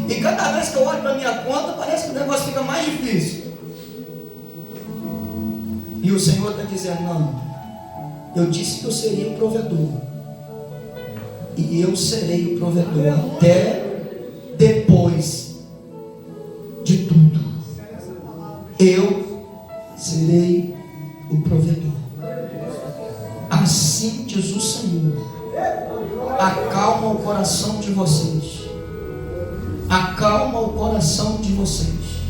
E cada vez que eu olho para a minha conta, parece que o negócio fica mais difícil. E o Senhor está dizendo: não, eu disse que eu seria o provedor, e eu serei o provedor até depois de tudo. Eu serei o provedor. Assim diz o Senhor: acalma o coração de vocês, acalma o coração de vocês,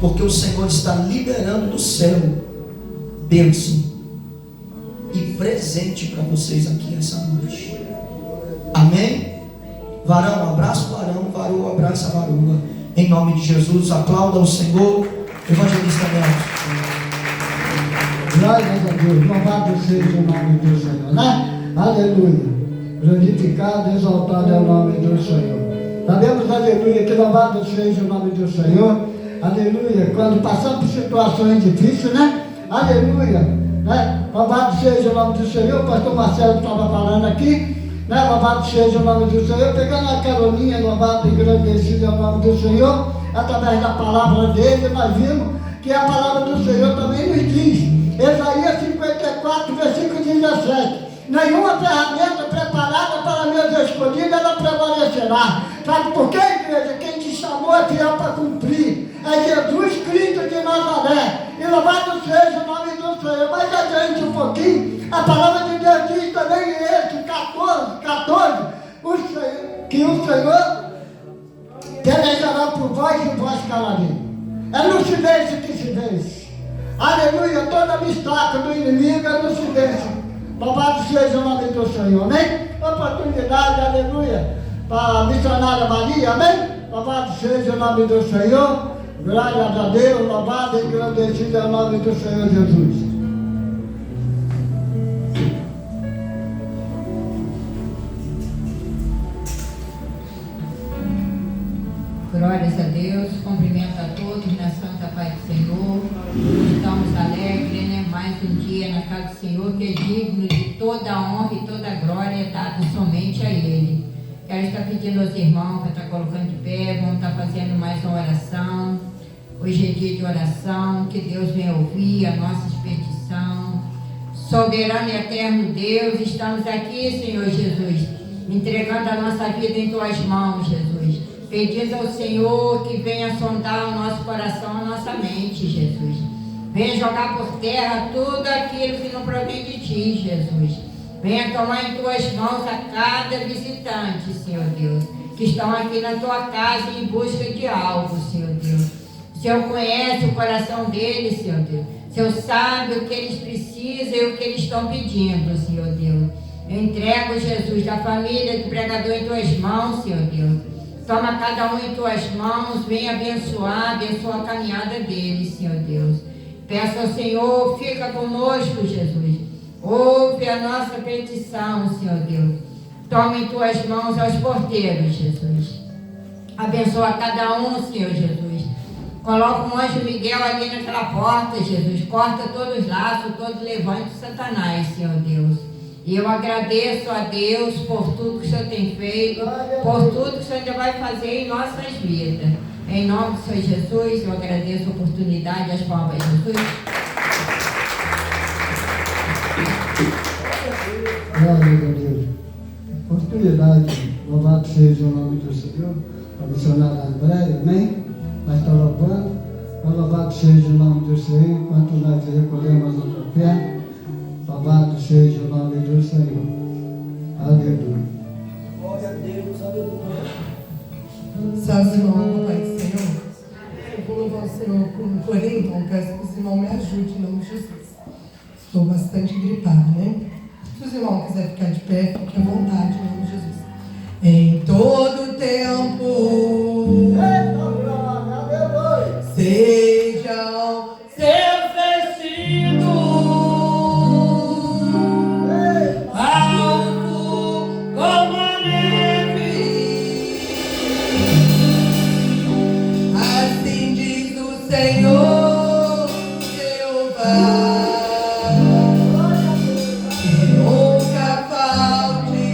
porque o Senhor está liberando do céu bênção e presente para vocês aqui essa noite. Amém? Varão, abraça o varão, varoa, abraça a varoa. Em nome de Jesus, aplauda o Senhor. Evangelista Nelson. Glórias a Deus, louvado seja o nome do Senhor, né? Aleluia. Glorificado, exaltado é o nome do Senhor. Sabemos, aleluia, que louvado seja o nome do Senhor. Aleluia. Quando passamos por situações difíceis, né? Aleluia. Né? Louvado seja o nome do Senhor. O pastor Marcelo estava falando aqui. Né? Louvado seja o nome do Senhor. Pegando a caroninha, louvado e engrandecido é o nome do Senhor. Através da palavra dele, nós vimos que a palavra do Senhor também nos diz. Isaías 54, versículo 17. Nenhuma ferramenta preparada para meus escolhidos, ela prevalecerá. Sabe por quê, igreja? Quem te chamou é fiel para cumprir. É Jesus Cristo de Nazaré. E louvado seja o nome do Senhor. Mais adiante um pouquinho, a palavra de Deus diz também em Êxodo 14, que o Senhor pelejará por vós e vós calareis. É no silêncio que se vence. Aleluia, todo obstáculo do inimigo é no silêncio. Louvado seja o nome do Senhor, amém? Oportunidade, aleluia, para a missionária Maria, amém? Louvado seja o nome do Senhor. Glórias a Deus, louvado e engrandecido é o nome do Senhor Jesus. Glórias a Deus, cumprimento a todos na santa paz do Senhor. Estamos alegres, né? Mais um dia na casa do Senhor, que é digno de toda a honra e toda a glória dada somente a Ele. Quero estar pedindo aos irmãos para estar colocando de pé, vamos estar fazendo mais uma oração. Hoje é dia de oração, que Deus venha ouvir a nossa petição. Soberano e eterno Deus, estamos aqui, Senhor Jesus, entregando a nossa vida em Tuas mãos, Jesus. Pedindo ao Senhor que venha sondar o nosso coração, a nossa mente, Jesus. Venha jogar por terra tudo aquilo que não provém de Ti, Jesus. Venha tomar em Tuas mãos a cada visitante, Senhor Deus, que estão aqui na Tua casa em busca de algo, Senhor Deus. O Senhor conhece o coração deles, Senhor Deus. O Senhor sabe o que eles precisam e o que eles estão pedindo, Senhor Deus. Eu entrego, Jesus, da família do pregador em Tuas mãos, Senhor Deus. Toma cada um em Tuas mãos, vem abençoa a caminhada deles, Senhor Deus. Peço ao Senhor, fica conosco, Jesus. Ouve a nossa petição, Senhor Deus. Toma em Tuas mãos aos porteiros, Jesus. Abençoa cada um, Senhor Jesus. Coloca o anjo Miguel ali naquela porta, Jesus. Corta todos os laços, todo levante de Satanás, Senhor Deus. E eu agradeço a Deus por tudo que o Senhor tem feito, por tudo que o Senhor ainda vai fazer em nossas vidas. Em nome do Senhor Jesus, eu agradeço a oportunidade, as palmas de Jesus. Glória a Deus. Oportunidade, louvado seja o nome do Senhor. A missionária Andréia, amém? Nós estamos louvando. Louvado seja o nome do Senhor, enquanto nós recolhemos a nossa fé. Louvado seja o nome do Senhor. Aleluia. Glória a Deus, aleluia. Sabe, irmão, Pai do Senhor? Eu vou louvar o Senhor com um corinho, então peço que os irmãos me ajudem em nome de Jesus. Estou bastante gripada, né? Se os irmãos quiserem ficar de pé, fique à vontade em nome de Jesus. Em todo tempo, sejam seus vestidos alvo como a neve. Assim diz o Senhor Jeová. Que nunca falte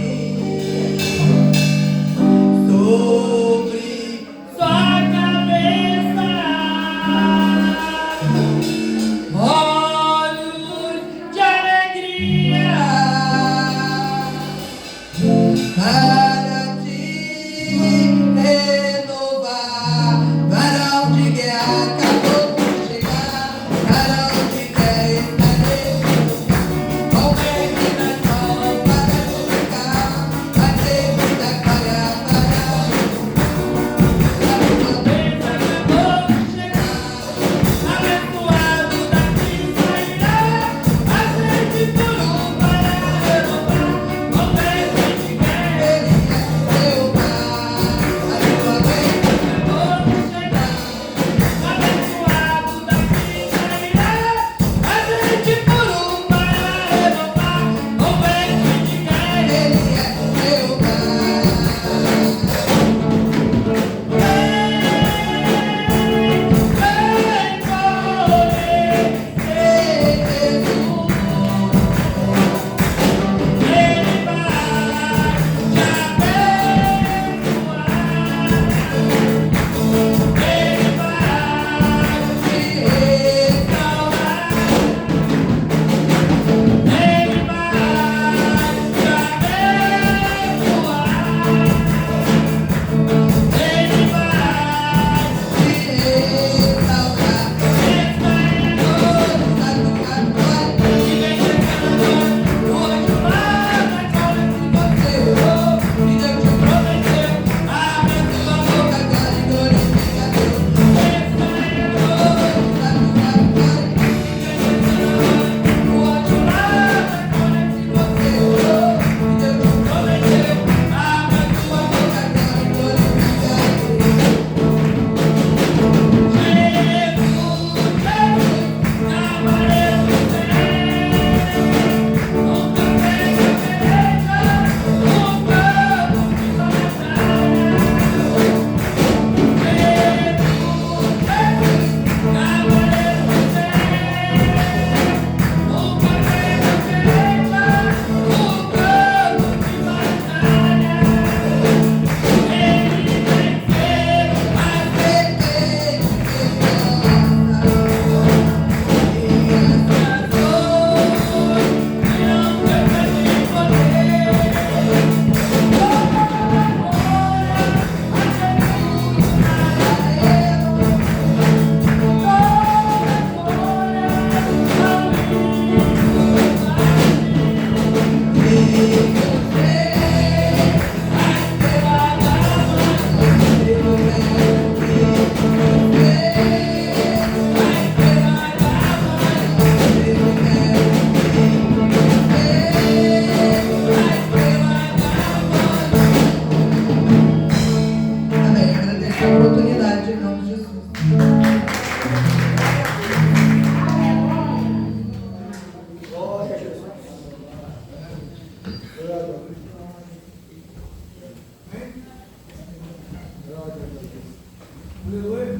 Glória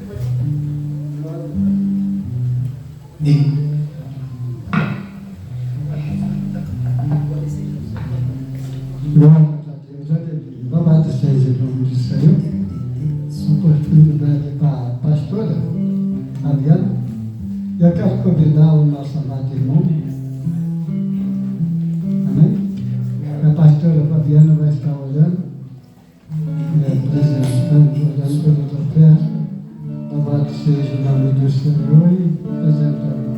a Deus, aleluia. Louvado seja o nome do Senhor. Oportunidade para a pastora Fabiana. Eu quero convidar o nosso amado irmão. Amém? A pastora Fabiana vai estar orando, apresentando, orando pelas ofertas. Louvado seja o nome do Senhor e apresentando.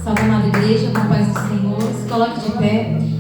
Salve, amada igreja, com a paz do Senhor. Se coloque de pé,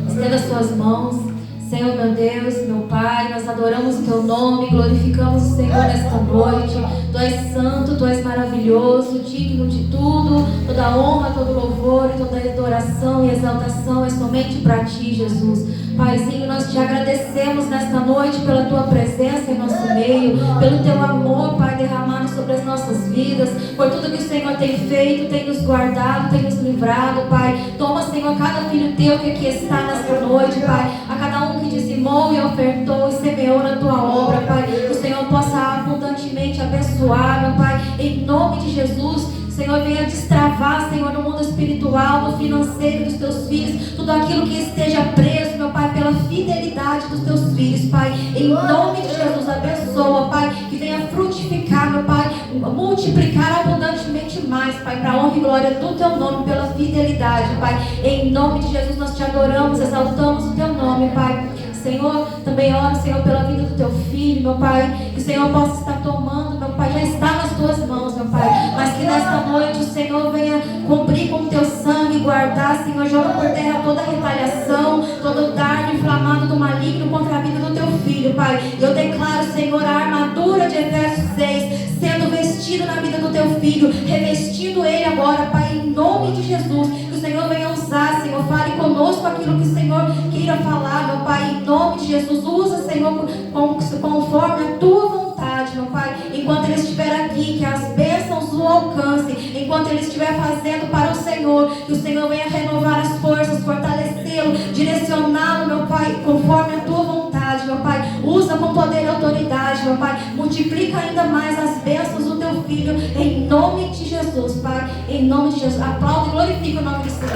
estenda as suas mãos. Senhor, meu Deus, meu Pai, nós adoramos o Teu nome, glorificamos o Senhor nesta noite. Tu és santo, Tu és maravilhoso, digno de tudo, toda honra, todo louvor e toda adoração e exaltação é somente para Ti, Jesus. Paizinho, nós Te agradecemos nesta noite pela Tua presença em nosso meio, pelo Teu amor, Pai, derramado sobre as nossas vidas, por tudo que o Senhor tem feito, tem nos guardado, tem nos livrado, Pai. Toma, Senhor, cada filho Teu que aqui está nesta noite, Pai, a cada um que dizimou e ofertou e semeou na Tua obra, Pai, que o Senhor possa abundantemente abençoar, meu Pai, em nome de Jesus. Senhor, venha destravar, Senhor, no mundo espiritual, no financeiro dos Teus filhos, tudo aquilo que esteja preso, meu Pai, pela fidelidade dos Teus filhos, Pai, em nome de Jesus, abençoa, Pai, que venha frutificar, meu Pai, multiplicar abundantemente mais, Pai, para a honra e glória do Teu nome, pela fidelidade, Pai, em nome de Jesus, nós Te adoramos, exaltamos o Teu nome, Pai. Senhor, também oro, Senhor, pela vida do Teu filho, meu Pai, que o Senhor possa estar tomando, meu Pai, já está nas Tuas mãos, meu Pai, mas que nesta noite o Senhor venha cumprir com o Teu sangue, guardar, Senhor, joga por terra toda retaliação, todo dardo inflamado do maligno contra a vida do Teu filho, Pai. Eu declaro, Senhor, a armadura de Efésios 6, sendo vestido na vida do Teu filho, revestindo ele agora, Pai, em nome de Jesus, que o Senhor venha usar, Senhor, fale conosco aquilo que o Senhor queira falar, meu Pai, em nome de Jesus, usa, Senhor, conforme a Tua vontade, meu Pai, enquanto Ele estiver aqui, que as bênçãos o alcancem, enquanto Ele estiver fazendo para o Senhor, que o Senhor venha renovar as forças, fortalecê-lo, direcioná-lo, meu Pai, conforme a Tua vontade, meu Pai, usa com poder e autoridade, meu Pai, multiplica ainda mais as bênçãos do Teu filho, em nome de Jesus, Pai, em nome de Jesus, aplaude e glorifica o nome do Senhor.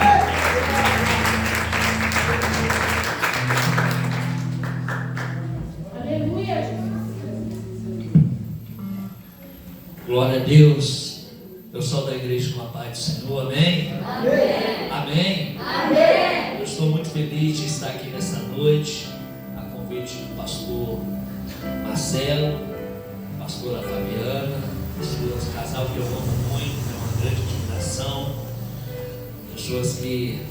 Glória a Deus. Eu sou da igreja com a paz do Senhor, amém? Amém. Amém. Amém. Eu estou muito feliz de estar aqui nessa noite, a convite do pastor Marcelo, pastora Fabiana, esse casal que eu amo muito, é uma grande admiração, pessoas que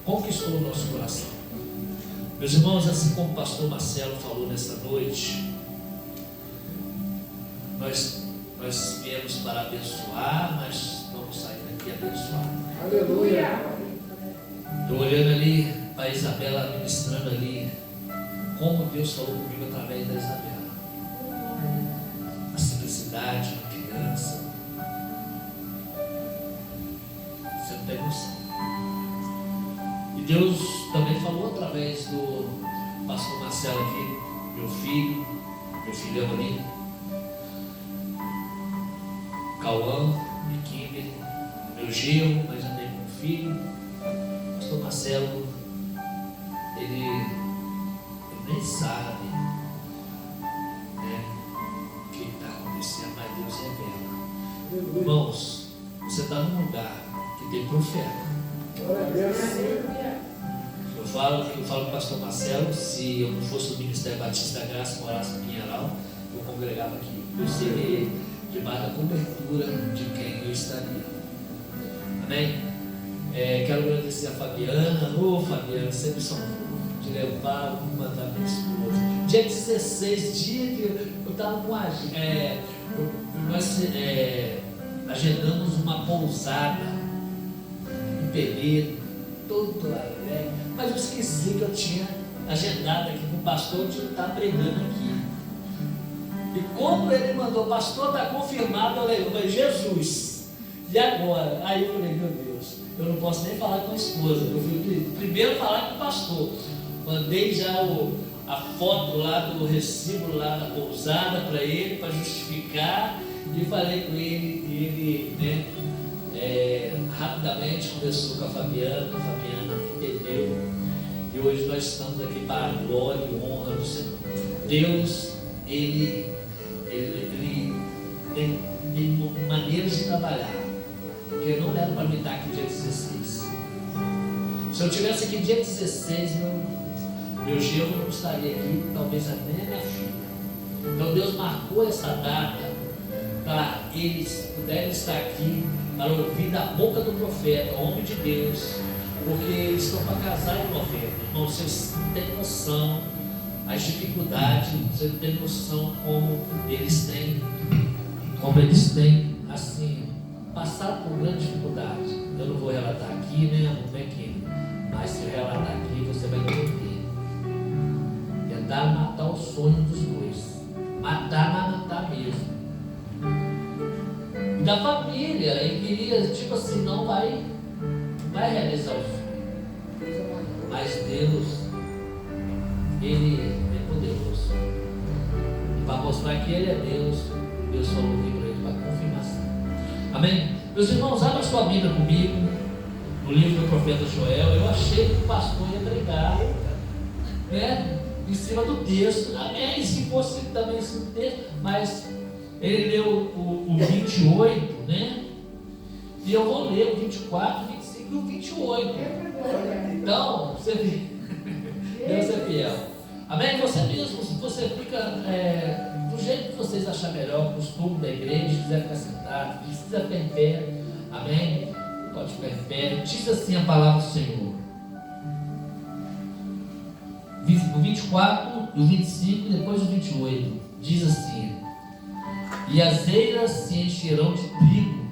conquistou o nosso coração. Meus irmãos, assim como o pastor Marcelo falou nessa noite, nós viemos para abençoar, mas vamos sair daqui abençoados. Aleluia! Estou olhando ali para a Isabela ministrando ali, como Deus falou comigo através da Isabela. A simplicidade da criança. Você não tem noção. E Deus também falou através do pastor Marcelo aqui, meu filhão ali, Cauã e Kimber, meu genro, mas já tem um filho. Pastor Marcelo, ele nem sabe, né, o que está acontecendo, mas Deus revela. Irmãos, você está num lugar que tem profeta. Eu falo com o pastor Marcelo, se eu não fosse do Ministério Batista da Graça, morasse em Pinheiral, eu congregava aqui. Eu seria debaixo da cobertura de quem eu estaria. Amém? Quero agradecer a Fabiana. Fabiana, sempre são de levar uma da minha esposa. Dia 16, dia que eu estava com a nós agendamos uma pousada em Penedo, todo alegre, mas eu esqueci que eu tinha agendado aqui com o pastor de estar pregando aqui. E como ele mandou, pastor, está confirmado, eu falei, Jesus, e agora? Aí eu falei, meu Deus, eu não posso nem falar com a esposa, eu fui primeiro falar com o pastor. Mandei já a foto lá do recibo lá da pousada para ele, para justificar, e falei com ele, e ele, né, rapidamente conversou com a Fabiana entendeu, e hoje nós estamos aqui para a glória e honra do Senhor. Deus, Ele tem maneiras de trabalhar, porque não era para me estar aqui dia 16. Se eu estivesse aqui dia 16, meu genro não estaria aqui, talvez até minha filha. Então Deus marcou essa data para eles puderem estar aqui, para ouvir da boca do profeta, homem de Deus, porque eles estão para casar em novembro. Irmão, vocês não têm noção as dificuldades, vocês não têm noção como eles têm assim, passado por grande dificuldade. Eu não vou relatar aqui, né, mas se eu relatar aqui, você vai entender. Tentar matar o sonho dos dois. Matar mesmo. E da família, ele queria, tipo assim, não vai realizar o sonho. Mas Deus, Ele é poderoso. E para mostrar que Ele é Deus, Deus falou aqui para ele, para confirmação. Amém? Meus irmãos, abra sua Bíblia comigo, no livro do profeta Joel. Eu achei que o pastor ia pregar, né, em cima do texto. Amém? Se fosse também em cima do texto, mas ele leu o 28, né? E eu vou ler o 24, o 25 e o 28. Então, você vê, Deus é fiel. Amém? Você mesmo, se você fica do jeito que vocês acharem melhor, costume da igreja, se quiser ficar sentado, se quiser ficar em pé, amém? Pode ficar em pé. Diz assim a palavra do Senhor. O 24, o 25 e depois o 28. Diz assim: e as eiras se encherão de trigo,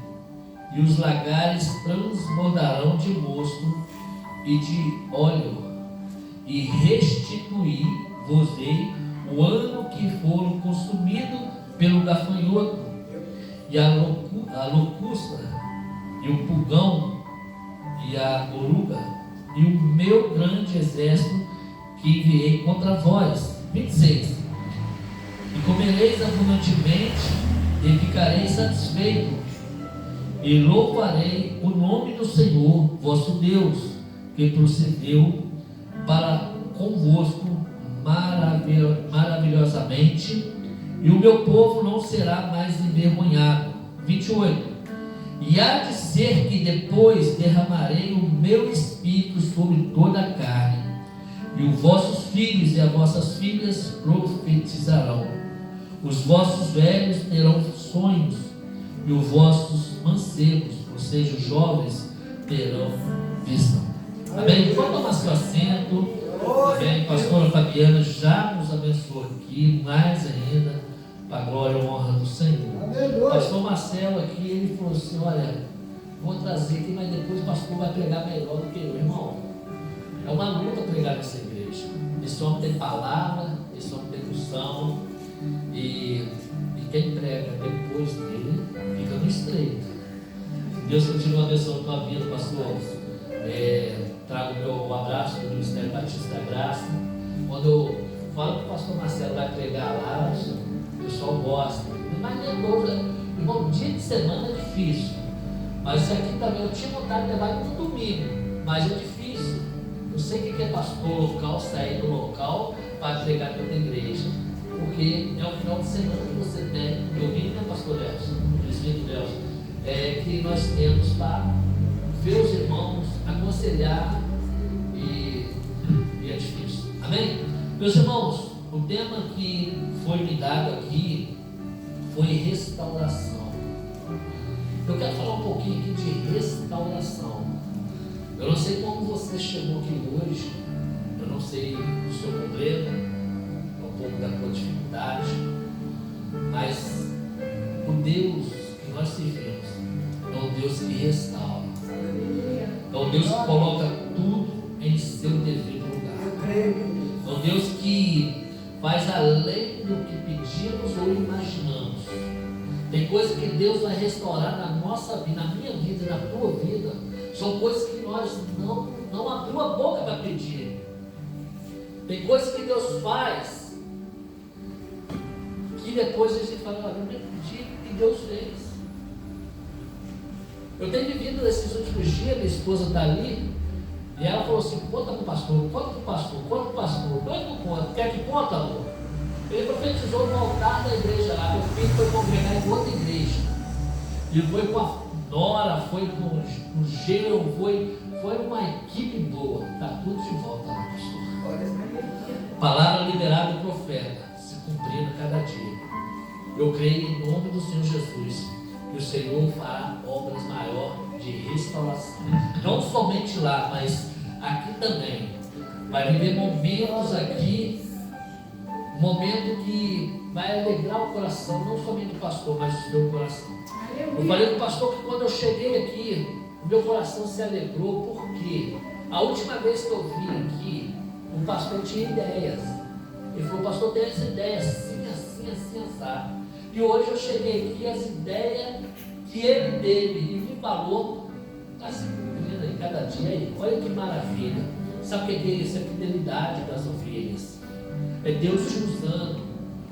e os lagares transbordarão de mosto e de óleo, e restituir-vos-ei o ano que foram consumidos pelo gafanhoto, e a locusta, e o pulgão, e a oruga, e o meu grande exército que enviei contra vós. 26. E comereis abundantemente, e ficareis satisfeito, e louvarei o nome do Senhor, vosso Deus, que procedeu para convosco maravilhosamente, e o meu povo não será mais envergonhado. 28. E há de ser que depois derramarei o meu espírito sobre toda a carne, e os vossos filhos e as vossas filhas profetizarão, os vossos velhos terão sonhos, e os vossos mancebos, ou seja, os jovens, terão visão. Amém? Pode tomar seu assento. Amém? Pastora Fabiana já nos abençoou aqui, mais ainda, para a glória e honra do Senhor. Pastor Marcelo aqui, ele falou assim: olha, vou trazer aqui, mas depois o pastor vai pregar melhor do que eu. Irmão, é uma luta pregar nessa igreja. Esse homem tem palavra, esse homem tem unção, e quem prega depois dele fica no estreito. Deus continua abençoando a tua vida, pastor. Trago o meu abraço do Ministério Batista da Graça. Quando eu falo que o pastor Marcelo vai pregar lá, o pessoal gosta. Mas nem é novo, né? Irmão, dia de semana é difícil. Mas isso aqui também eu tinha vontade de levar no domingo, mas é difícil. Eu sei o que é pastor local sair do local para pregar dentro da igreja, porque é o final de semana que você tem, domingo, né, pastor Nelson? Presbítero Nelson, que nós temos para ver os irmãos, aconselhar, e é difícil. Amém? Meus irmãos, o tema que foi me dado aqui foi restauração. Eu quero falar um pouquinho aqui de restauração. Eu não sei como você chegou aqui hoje, eu não sei o seu problema, um pouco da tua dificuldade, mas o Deus que nós servimos é um Deus que restaura, é um Deus que coloca tudo em seu devido lugar, é um Deus que faz além do que pedimos ou imaginamos. Tem coisas que Deus vai restaurar na nossa vida, na minha vida e na tua vida. São coisas que nós não abrimos a boca para pedir. Tem coisas que Deus faz que depois a gente fala, eu não acredito que Deus fez. Eu tenho vivido nesses últimos dias, minha esposa está ali, e ela falou assim, conta com o pastor, conta com o pastor, conta com o pastor, dois não conta, quer que conta, amor? Ele profetizou no altar da igreja lá, meu filho foi congregar em outra igreja, e foi com a Nora, foi com o Geu, foi uma equipe boa, está tudo de volta lá, pastor. Palavra liberada do profeta, se cumprindo cada dia. Eu creio em nome do Senhor Jesus, que o Senhor fará obras maiores de restauração. Não somente lá, mas aqui também. Vai viver momentos aqui, momento que vai alegrar o coração, não somente do pastor, mas do seu coração. Eu falei para o pastor que quando eu cheguei aqui, o meu coração se alegrou, porque a última vez que eu vim aqui, o pastor tinha ideias. Ele falou, pastor, tem as ideias assim, assim, assim, assim. E hoje eu cheguei aqui, as ideias que ele teve e me falou, está se cumprindo aí cada dia. Aí. Olha que maravilha. Sabe o que é isso? É fidelidade das ovelhas. É Deus te usando.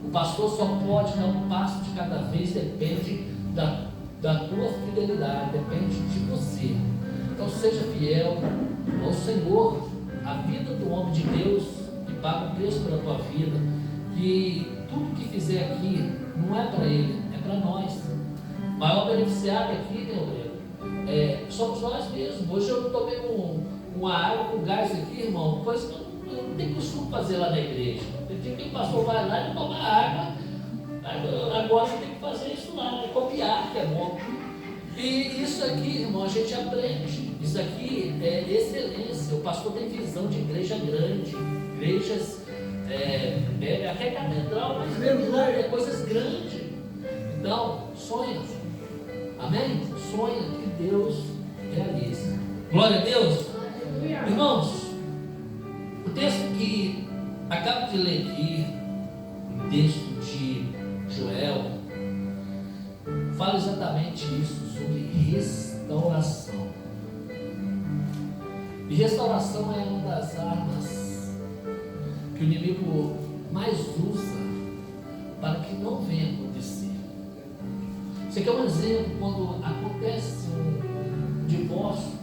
O pastor só pode dar um passo de cada vez, depende da tua fidelidade, depende de você. Então seja fiel ao Senhor. A vida do homem de Deus, que paga o preço pela tua vida, que tudo que fizer aqui não é para ele, é para nós. O maior beneficiário aqui, meu obreiro, somos nós mesmos. Hoje eu tomei uma água com gás aqui, irmão, coisa que eu não tenho costume fazer lá na igreja. Tem dia que o pastor vai lá e toma água. Agora eu tenho que fazer isso lá, copiar, que é bom. E isso aqui, irmão, a gente aprende. Isso aqui é excelência. O pastor tem visão de igreja grande, igrejas até catedral, mas é coisas grandes. Então, sonha. Amém? Sonha que Deus realiza. Glória a Deus. Irmãos, o texto que acabo de ler aqui, o texto de Joel, fala exatamente isso, sobre restauração. E restauração é uma das armas que o inimigo mais usa para que não venha acontecer. Você quer um exemplo? Quando acontece um divórcio,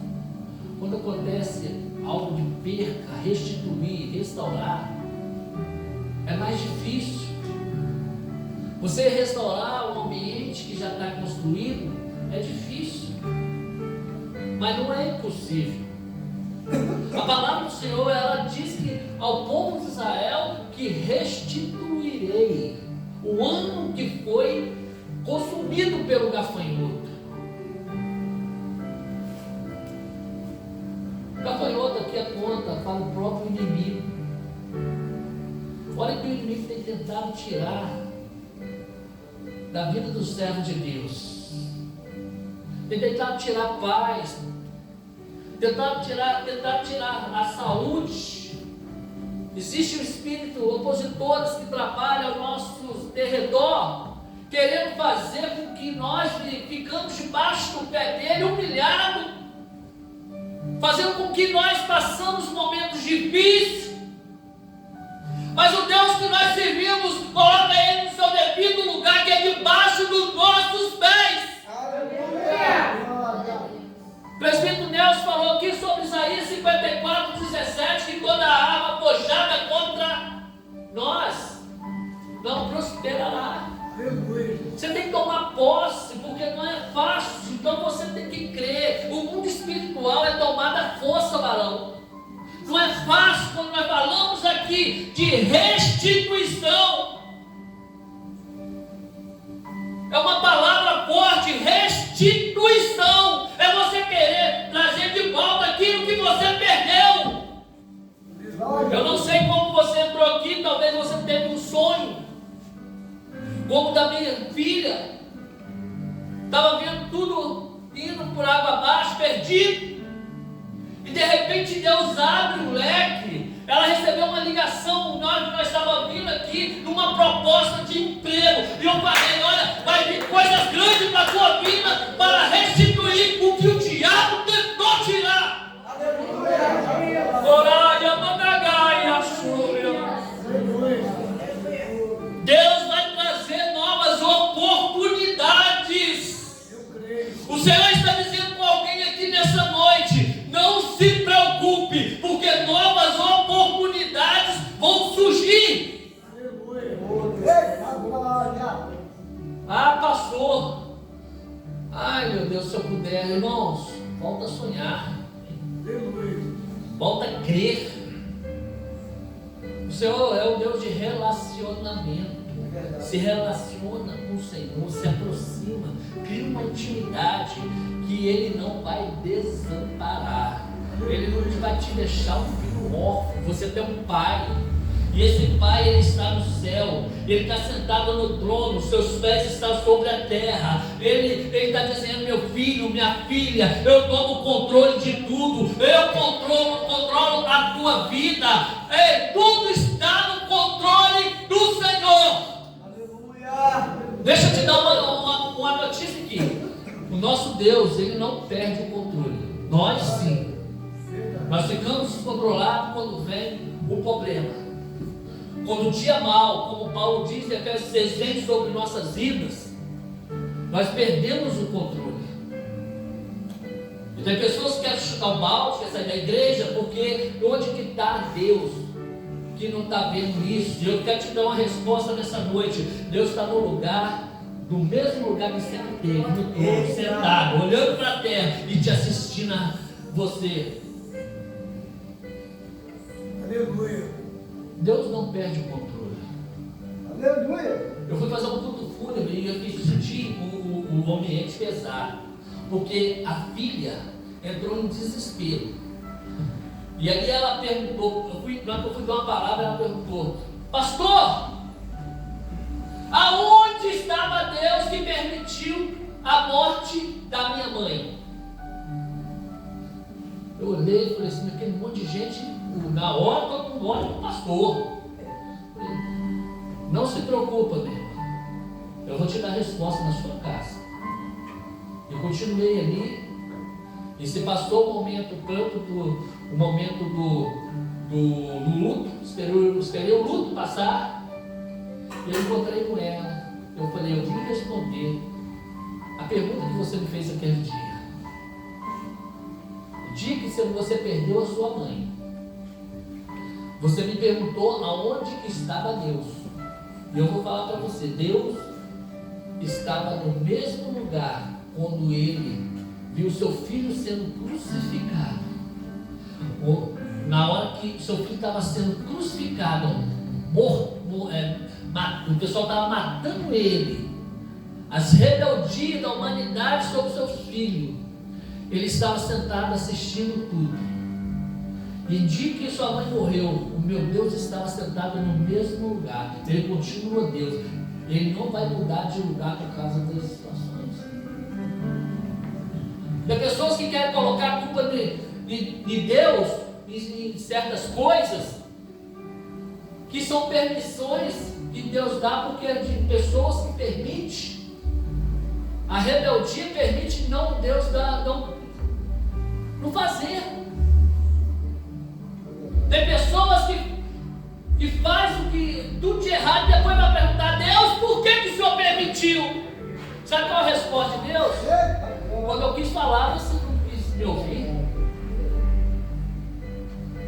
quando acontece algo de perca, restituir, restaurar, é mais difícil. Você restaurar um ambiente que já está construído é difícil, mas não é impossível. A palavra do Senhor, ela diz que ao povo de Israel que restituirei o ano que foi consumido pelo gafanhoto. O gafanhoto aqui aponta para o próprio inimigo. Olha que o inimigo tem tentado tirar da vida dos servos de Deus. Tem tentado tirar a paz, tentar tirar a saúde. Existe um espírito, opositores que trabalham ao nosso derredor, querendo fazer com que nós ficamos debaixo do pé dele, humilhados, fazendo com que nós passamos momentos difíceis. Mas o Deus que nós servimos coloca ele no seu devido lugar, que é debaixo dos nossos pés. O presbítero Nelson falou aqui sobre Isaías 54:17, que toda arma forjada contra nós não prosperará. Você tem que tomar posse, porque não é fácil. Então você tem que crer. O mundo espiritual é tomada força, varão. Não é fácil quando nós falamos aqui de restituição. É uma palavra forte, restituição. É você querer trazer de volta aquilo que você perdeu. Eu não sei como você entrou aqui, talvez você teve um sonho, como da minha filha. Estava vendo tudo indo por água abaixo, perdido. E de repente Deus abre o leque. Ela recebeu uma ligação na hora que nós estávamos vindo aqui, numa proposta de emprego. E eu falei, olha, vai vir coisas grandes para a tua vida para restituir o que o diabo tentou tirar. Aleluia! Oralha, mandagaia, chúria. relacionamento, se relaciona com o Senhor, se aproxima, cria uma intimidade que Ele não vai desamparar. Ele não vai te deixar um filho órfão. Você tem um pai, e esse pai, Ele está no céu, Ele está sentado no trono, seus pés estão sobre a terra. Ele está dizendo: meu filho, minha filha, eu tomo o controle de tudo, eu controlo a tua vida. Ei, tudo está no controle do Senhor. Aleluia. Deixa eu te dar uma notícia aqui. O nosso Deus, Ele não perde o controle. Nós sim. Nós ficamos descontrolados quando vem o problema. Quando o dia mal, como Paulo diz em Efésios 6, vem sobre nossas vidas, nós perdemos o controle. E tem pessoas que querem chutar o balde, querem sair da igreja, porque onde que está Deus, que não está vendo isso? E eu quero te dar uma resposta nessa noite. Deus está no lugar, no mesmo lugar que sempre teve, no trono, sentado, olhando para a terra e te assistindo a você. Aleluia. Deus não perde o controle. Aleluia. Eu fui fazer um culto fúnebre e eu fiz sentir o ambiente pesado, porque a filha entrou em desespero. E ali ela perguntou, na hora que eu fui dar uma palavra, ela perguntou: pastor, aonde estava Deus que permitiu a morte da minha mãe? Eu olhei e falei assim: aquele monte de gente, na hora todo mundo olha para o pastor. Não se preocupa, meu irmão, eu vou te dar a resposta na sua casa. Eu continuei ali, e se passou o momento do luto, esperei o luto passar, e eu encontrei com ela. Eu falei: eu vim responder a pergunta que você me fez aquele dia. O dia que você perdeu a sua mãe, você me perguntou aonde que estava Deus. E eu vou falar para você: Deus estava no mesmo lugar quando Ele viu seu filho sendo crucificado. Na hora que seu filho estava sendo crucificado, o pessoal estava matando ele, as rebeldias da humanidade sobre seu filho, Ele estava sentado assistindo tudo. E no dia que sua mãe morreu, o meu Deus estava sentado no mesmo lugar. Ele continua Deus. Ele não vai mudar de lugar por causa das situações. Tem pessoas que querem colocar a culpa de Deus em certas coisas, que são permissões que Deus dá, porque é de pessoas que permitem. A rebeldia permite Deus não fazer. Tem pessoas que fazem tudo de errado e depois vai perguntar: Deus, por que o Senhor permitiu? Sabe qual é a resposta de Deus? Quando eu quis falar, você não quis me ouvir.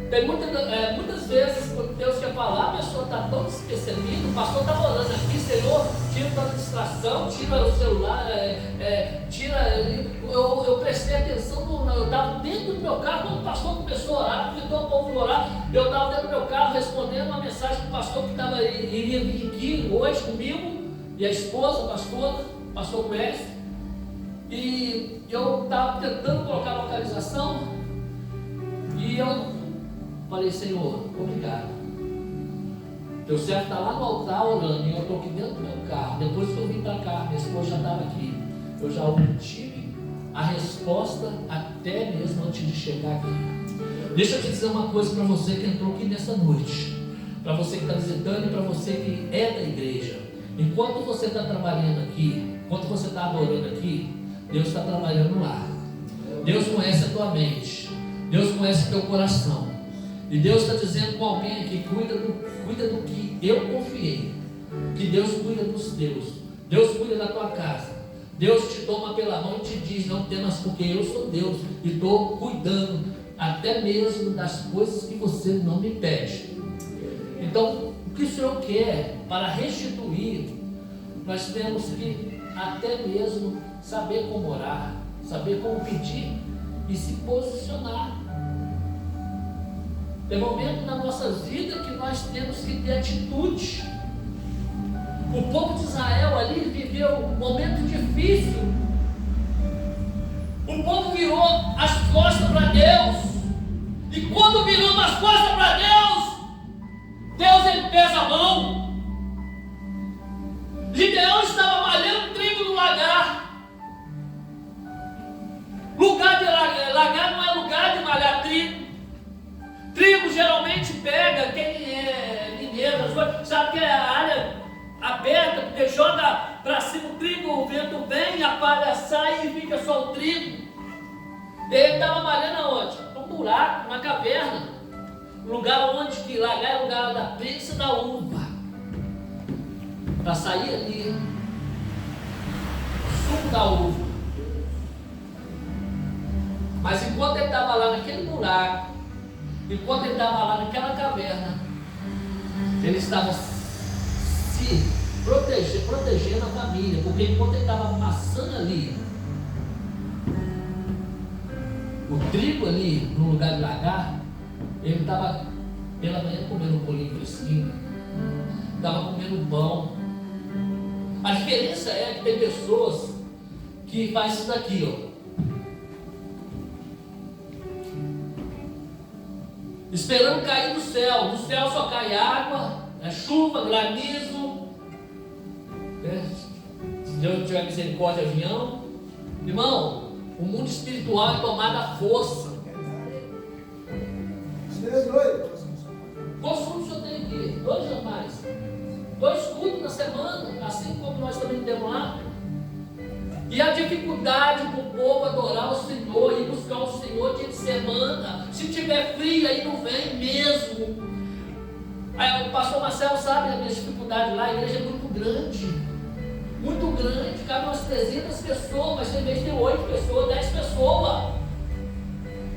Tem muitas vezes, quando Deus quer falar, a pessoa está tão despercebida, o pastor está orando aqui: Senhor, tira toda a distração, tira o celular, eu prestei atenção, eu estava dentro do meu carro, quando o pastor começou a orar, convidou o povo a orar, eu estava dentro do meu carro respondendo uma mensagem do pastor que iria vir aqui hoje comigo, e a esposa, o pastor conhece, e eu estava tentando colocar a localização, e eu falei: Senhor, obrigado. Teu servo está lá no altar orando, e eu estou aqui dentro do meu carro. Depois que eu vim para cá, minha esposa já estava aqui. Eu já obtive a resposta até mesmo antes de chegar aqui. Deixa eu te dizer uma coisa para você que entrou aqui nessa noite, para você que está visitando e para você que é da igreja. Enquanto você está trabalhando aqui, enquanto você está adorando aqui, Deus está trabalhando lá. Deus conhece a tua mente, Deus conhece o teu coração. E Deus está dizendo com alguém aqui: cuida do que eu confiei. Que Deus cuida dos teus. Deus cuida da tua casa. Deus te toma pela mão e te diz: não temas, porque eu sou Deus e estou cuidando até mesmo das coisas que você não me pede. Então, o que o Senhor quer para restituir, nós temos que até mesmo saber como orar, saber como pedir e se posicionar. Tem momentos na nossa vida que nós temos que ter atitude. O povo de Israel ali viveu um momento difícil. O povo virou as costas para Deus. E quando virou as costas para Deus, Deus ele pesa a mão. Gideão estava malhando trigo no lagar. Lugar de lagar não é lugar de malhar trigo. Trigo geralmente pega, quem é mineiro, sabe que é a área aberta, porque joga para cima o trigo, o vento vem, a palha sai e fica só o trigo. Ele estava malhando aonde? Um buraco, uma caverna. Lugar onde que lagar é lugar da prensa da uva. Para sair ali o suco da uva. Mas enquanto ele estava lá naquele buraco, enquanto ele estava lá naquela caverna, ele estava se protegendo a família, porque enquanto ele estava passando ali, o trigo ali no lugar de lagar, ele estava pela manhã comendo um bolinho fresquinho, estava comendo pão. A diferença é que tem pessoas que fazem isso daqui, ó. Esperando cair do céu só cai água, chuva, granizo. Se Deus tiver misericórdia, avião. Irmão, o mundo espiritual é tomado à força. Quantos cultos eu tenho aqui? 2 ou mais? 2 cultos na semana, assim como nós também temos lá. E a dificuldade para o povo adorar o Senhor e buscar o Senhor dia de semana. Se tiver frio, aí não vem mesmo. Aí, o pastor Marcelo sabe a minha dificuldade lá. A igreja é muito grande. Muito grande. Cabe umas 300 pessoas, mas tem vez de ter 8 pessoas, 10 pessoas.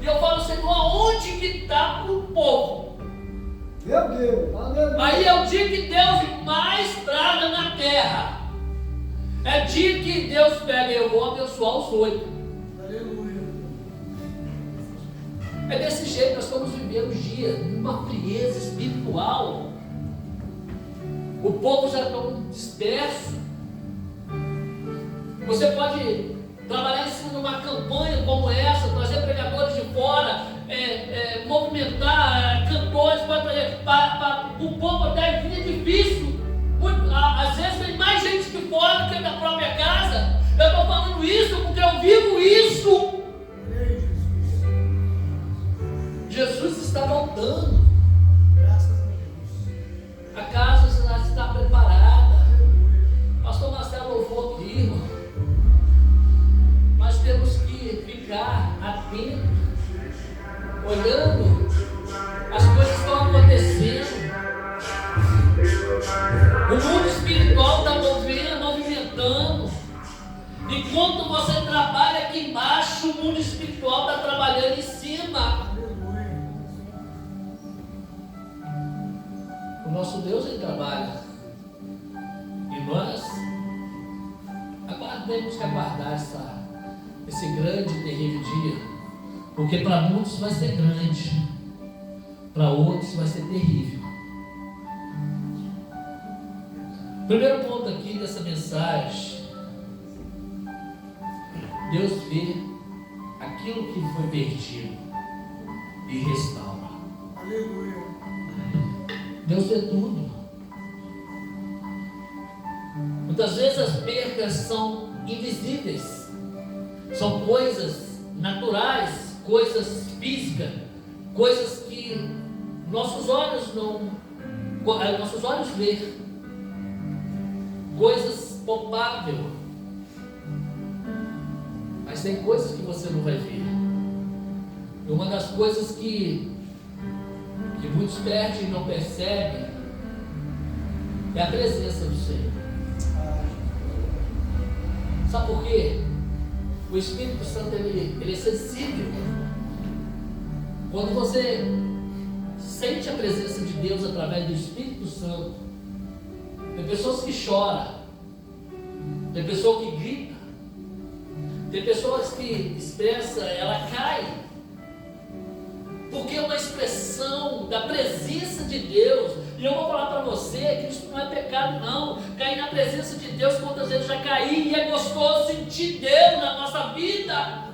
E eu falo, Senhor, aonde que está o povo? Meu Deus, aleluia. Aí é o dia que Deus mais traga na terra. É dia que Deus pega e eu vou abençoar os 8. Aleluia. É desse jeito que nós estamos vivendo os dias, numa frieza espiritual. O povo já está disperso. Você pode trabalhar em cima de uma campanha como essa, trazer pregadores de fora, movimentar cantores para o povo até vir é difícil. Às vezes vem mais gente de fora do que da própria casa. Eu estou falando isso porque eu vivo isso. Jesus está voltando. A casa já está preparada. Pastor Marcelo louvou aqui, irmão. Nós temos que ficar atentos, olhando as coisas que estão acontecendo. O mundo espiritual está movimentando. Enquanto você trabalha aqui embaixo, o mundo espiritual está trabalhando em cima. O nosso Deus, ele trabalha. E nós temos que aguardar esse grande e terrível dia. Porque para muitos vai ser grande, para outros vai ser terrível. Primeiro ponto aqui dessa mensagem: Deus vê aquilo que foi perdido e restaura. Aleluia. Deus vê tudo. Muitas vezes as percas são invisíveis, são coisas naturais, coisas físicas, coisas que nossos olhos vê, coisas palpáveis, mas tem coisas que você não vai ver. E uma das coisas que muitos perdem e não percebem é a presença do Senhor. Sabe por quê? O Espírito Santo ele é sensível. Quando você sente a presença de Deus através do Espírito Santo, tem pessoas que choram, tem pessoa que grita, tem pessoas que expressam, ela cai, porque é uma expressão da presença de Deus. E eu vou falar para você que isso não é pecado não. Cair cair na presença de Deus, quantas vezes já caí, e é gostoso sentir Deus na nossa vida.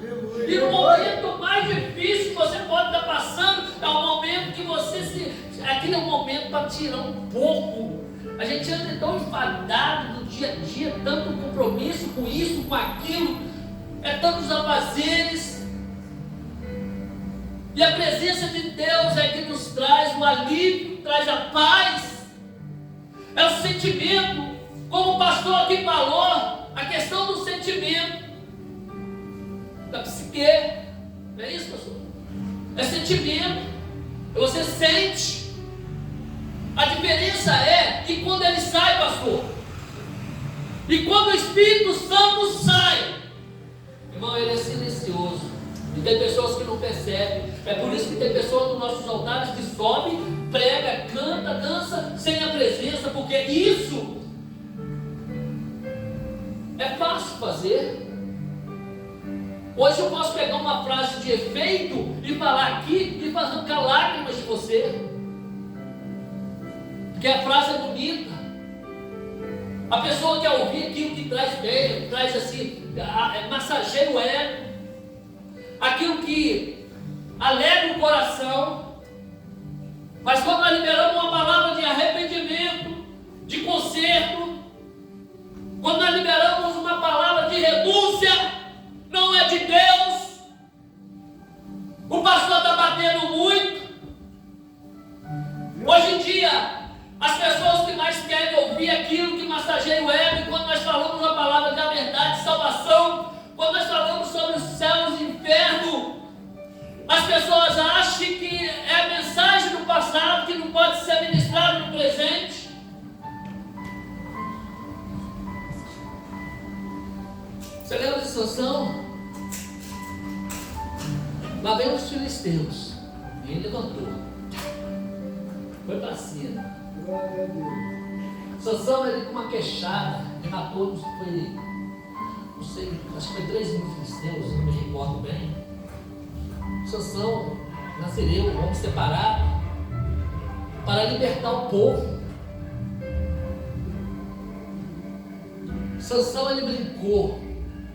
E no momento mais difícil que você pode estar passando, é o momento que você aquele é o momento para tirar um pouco. A gente anda tão enfadado do dia a dia, tanto compromisso com isso, com aquilo, é tantos afazeres. E a presença de Deus é que nos traz o alívio, traz a paz. É o sentimento, como o pastor aqui falou, a questão do sentimento, da psique. Não é isso, pastor? É sentimento, você sente. A diferença é que quando ele sai, pastor, e quando o Espírito Santo sai, irmão, ele é silencioso. E tem pessoas que não percebem. É por isso que tem pessoas nos nossos altares que sobe, prega, canta, dança sem a presença, porque isso é fácil fazer. Hoje eu posso pegar uma frase de efeito e falar aqui e fazer arrancar lágrimas de você, porque a frase é bonita. A pessoa quer ouvir aquilo que traz bem, traz assim, massageia o ego, aquilo que alegra o coração. Mas quando nós liberamos uma palavra de arrependimento, de conserto, quando nós liberamos uma palavra de renúncia, não é de Deus. O pastor está batendo muito. Hoje em dia, as pessoas que mais querem ouvir aquilo que massageia o ego, e quando nós falamos a palavra da verdade, salvação, quando nós falamos sobre os céus e o inferno, as pessoas acham que é a mensagem do passado que não pode ser ministrada no presente. Você lembra de Sansão? Lá vem os filisteus, e ele levantou, foi para cima. Sansão, ele com uma queixada, ele matou, não sei, acho que foi 3.000 filisteus, não me recordo bem. Sansão, nazireu, um homem separado, para libertar o povo. Sansão, ele brincou,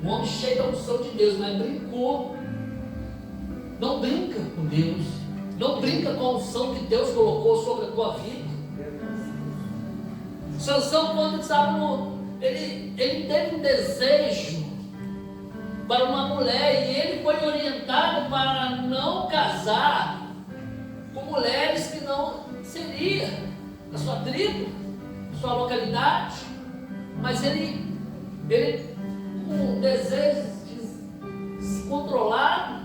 um homem cheio da unção de Deus, mas brincou. Não brinca com Deus, não brinca com a unção que Deus colocou sobre a tua vida. Sansão, quando estava ele teve um desejo para uma mulher, e ele foi orientado para não casar com mulheres que não seria da sua tribo, da sua localidade. Mas ele com um desejo descontrolado,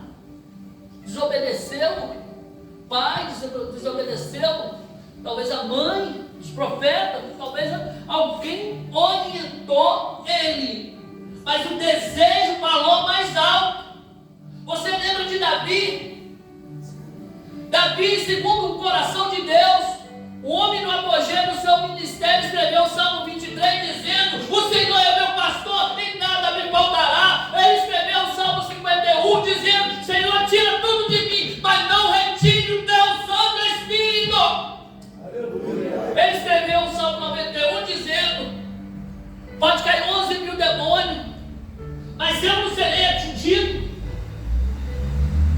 desobedeceu o pai, desobedeceu talvez a mãe, os profetas, talvez alguém orientou ele, mas o desejo falou mais alto. Você lembra de Davi? Davi, segundo o coração de Deus, o homem no apogeu do seu ministério, escreveu o Salmo 23 dizendo: o Senhor é meu pastor, em nada me faltará. Ele escreveu o Salmo 51 dizendo: Senhor, tira tudo de mim, mas não retire o teu Santo Espírito. Ele escreveu o Salmo 91 dizendo: pode cair 11.000 demônios, mas eu não serei atingido.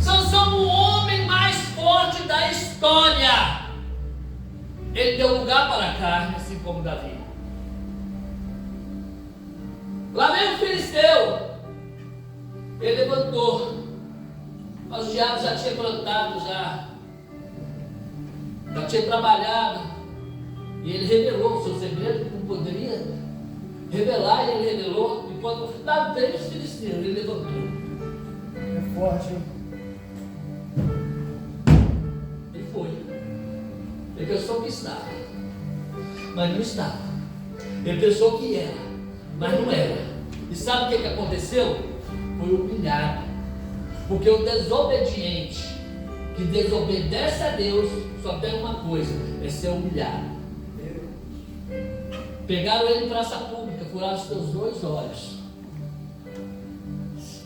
Sansão, o homem mais forte da história, ele deu lugar para a carne, assim como Davi. Lá vem o filisteu, ele levantou, mas o diabo já tinha plantado, já tinha trabalhado, e ele revelou o seu segredo, que não poderia revelar, e ele revelou. E quando lá veio os filisteus, ele levantou. É forte, hein? Ele foi. Ele pensou que estava, mas não estava. Ele pensou que era, mas não era. E sabe o que aconteceu? Foi humilhado. Porque o desobediente, que desobedece a Deus, só tem uma coisa: é ser humilhado. Pegaram ele em praça pública, furaram os teus 2 olhos,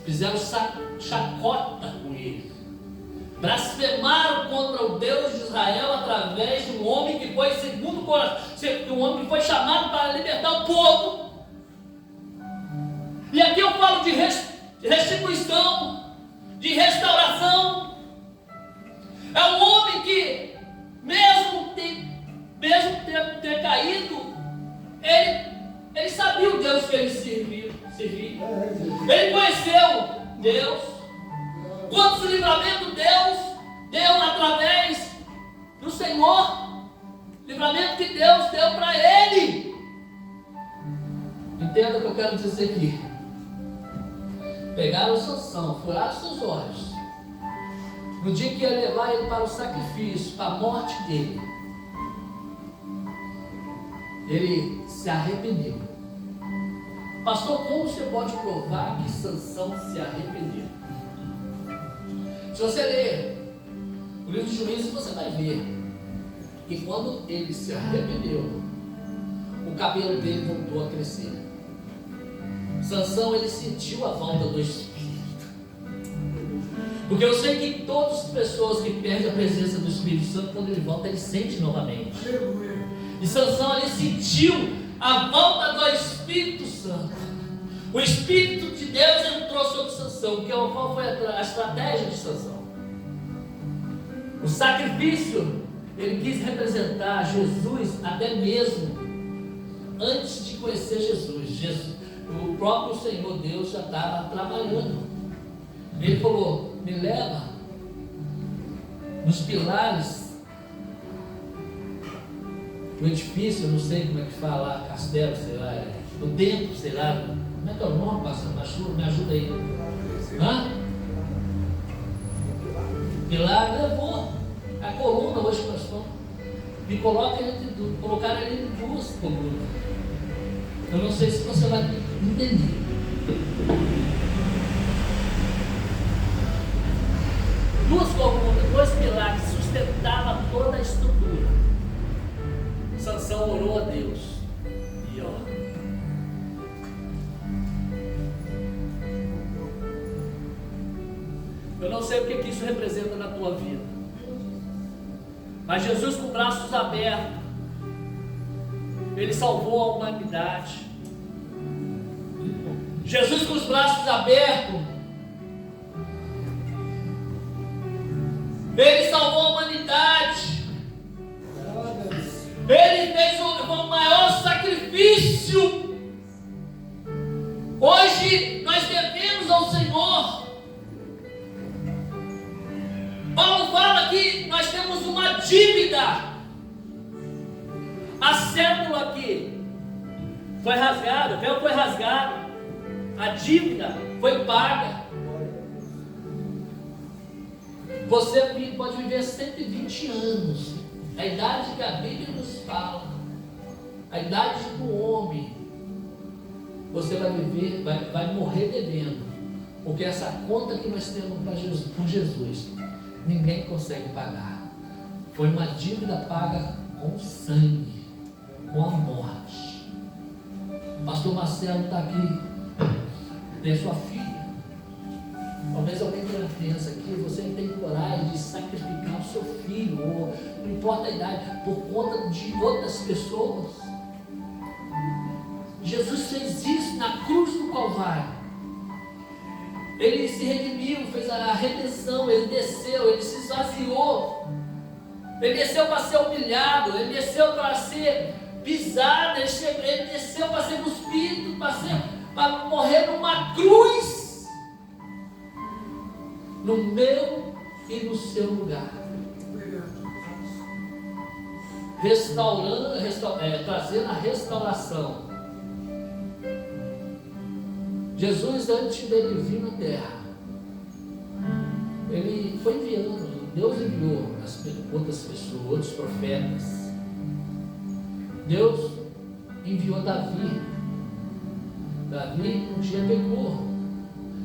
fizeram chacota com ele, blasfemaram contra o Deus de Israel através de um homem que foi segundo o coração. um homem que foi chamado para libertar o povo. E aqui eu falo de restituição, de restauração. É um homem que, mesmo ter caído, ele sabia o Deus que ele servia. Ele conheceu Deus. Quantos livramentos Deus deu através do Senhor? Livramento que Deus deu para ele. Entenda o que eu quero dizer aqui. Pegaram Sansão, furaram seus olhos. No dia que ia levar ele para o sacrifício, para a morte dele, ele se arrependeu. Pastor, como você pode provar que Sansão se arrependeu? Se você ler o livro de Juízes, você vai ver que quando ele se arrependeu, o cabelo dele voltou a crescer. Sansão, ele sentiu a volta do Espírito. Porque eu sei que todas as pessoas que perdem a presença do Espírito Santo, quando ele volta, ele sente novamente. E Sansão, ele sentiu a volta do Espírito Santo. O Espírito de Deus entrou sobre Sansão. Qual foi a estratégia de Sansão? O sacrifício, ele quis representar Jesus até mesmo antes de conhecer Jesus. O próprio Senhor Deus já estava trabalhando. Ele falou: me leva nos pilares do edifício, eu não sei como é que fala, castelo, sei lá, do templo, sei lá. Como é que é o nome, pastor? Me ajuda aí. Hã? Pilar levou a coluna hoje, pastor. Me colocaram ele em duas colunas. Eu não sei se você vai entender. Duas colunas, dois pilares que sustentavam toda a estrutura. Sansão orou a Deus. E ó. Eu não sei o que isso representa na tua vida. Mas Jesus, com braços abertos, Ele salvou a humanidade. Jesus, com os braços abertos, Ele salvou a humanidade. Ele fez o maior sacrifício. Hoje nós devemos ao Senhor. Paulo fala que nós temos uma dívida. A cédula aqui foi rasgada, o véu foi rasgado, a dívida foi paga. Você pode viver 120 anos, a idade que a Bíblia nos fala, a idade do homem. Você vai viver, vai morrer devendo, porque essa conta que nós temos com Jesus, ninguém consegue pagar. Foi uma dívida paga com sangue, com a morte. O pastor Marcelo está aqui, tem sua filha. Talvez alguém tenha criança aqui, você não tem coragem de sacrificar o seu filho, ou não importa a idade, por conta de outras pessoas. Jesus fez isso na cruz do Calvário. Ele se redimiu, fez a redenção, ele desceu, ele se esvaziou. Ele desceu para ser humilhado, ele desceu para ser pisado, ele desceu para ser cuspido, para morrer numa cruz. No meu e no seu lugar. Trazendo a restauração. Jesus, antes dele vir na terra, ele foi enviando, Deus enviou outras pessoas, outros profetas. Deus enviou Davi. Davi um dia pecou.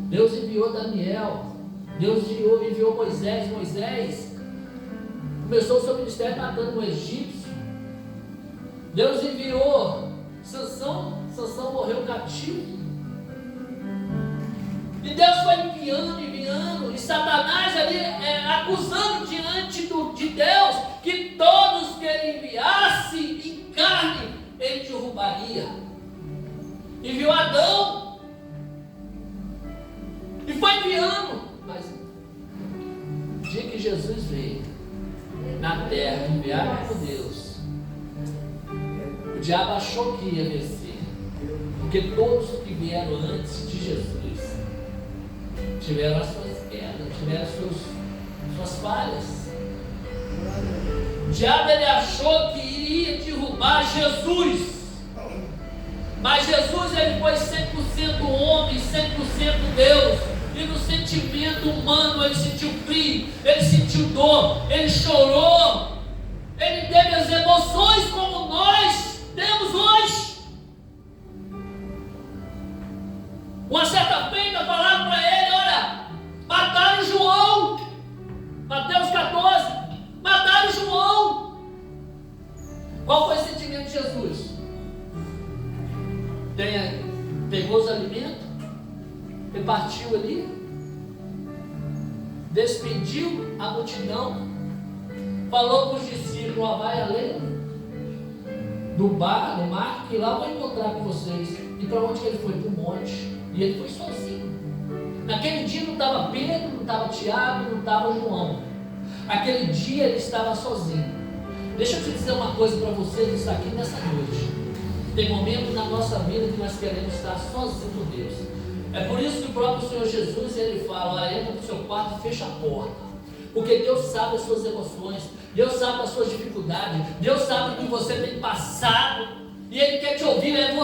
Deus enviou Daniel. Deus enviou Moisés. Moisés começou o seu ministério matando um egípcio. Deus enviou Sansão. Sansão morreu cativo. E Deus foi enviando, e Satanás ali acusando diante de Deus que todos que ele enviasse em carne Maria e viu Adão e foi enviando. Mas o dia que Jesus veio na terra, enviado por Deus, o diabo achou que ia vencer, porque todos que vieram antes de Jesus tiveram as suas quedas, tiveram suas falhas. O diabo, ele achou que iria derrubar Jesus, mas Jesus, ele foi 100% homem, 100% Deus, e no sentimento humano ele sentiu frio, ele sentiu dor, ele chorou, ele teve as emoções como nós temos hoje. Uma certa feita falaram para ele: olha, mataram João, Mateus 14, mataram João. Qual foi o sentimento de Jesus? Pegou os alimentos, repartiu ali, despediu a multidão, falou para os discípulos: ó, vai além do mar, que lá eu vou encontrar com vocês. E para onde que ele foi? Para o monte. E ele foi sozinho. Naquele dia não estava Pedro, não estava Tiago, não estava João. Aquele dia ele estava sozinho. Deixa eu te dizer uma coisa para vocês, isso aqui nessa noite. Tem momentos na nossa vida que nós queremos estar sozinhos com Deus. É por isso que o próprio Senhor Jesus, ele fala: olha, entra no seu quarto e fecha a porta. Porque Deus sabe as suas emoções, Deus sabe as suas dificuldades, Deus sabe o que você tem passado, e Ele quer te ouvir. É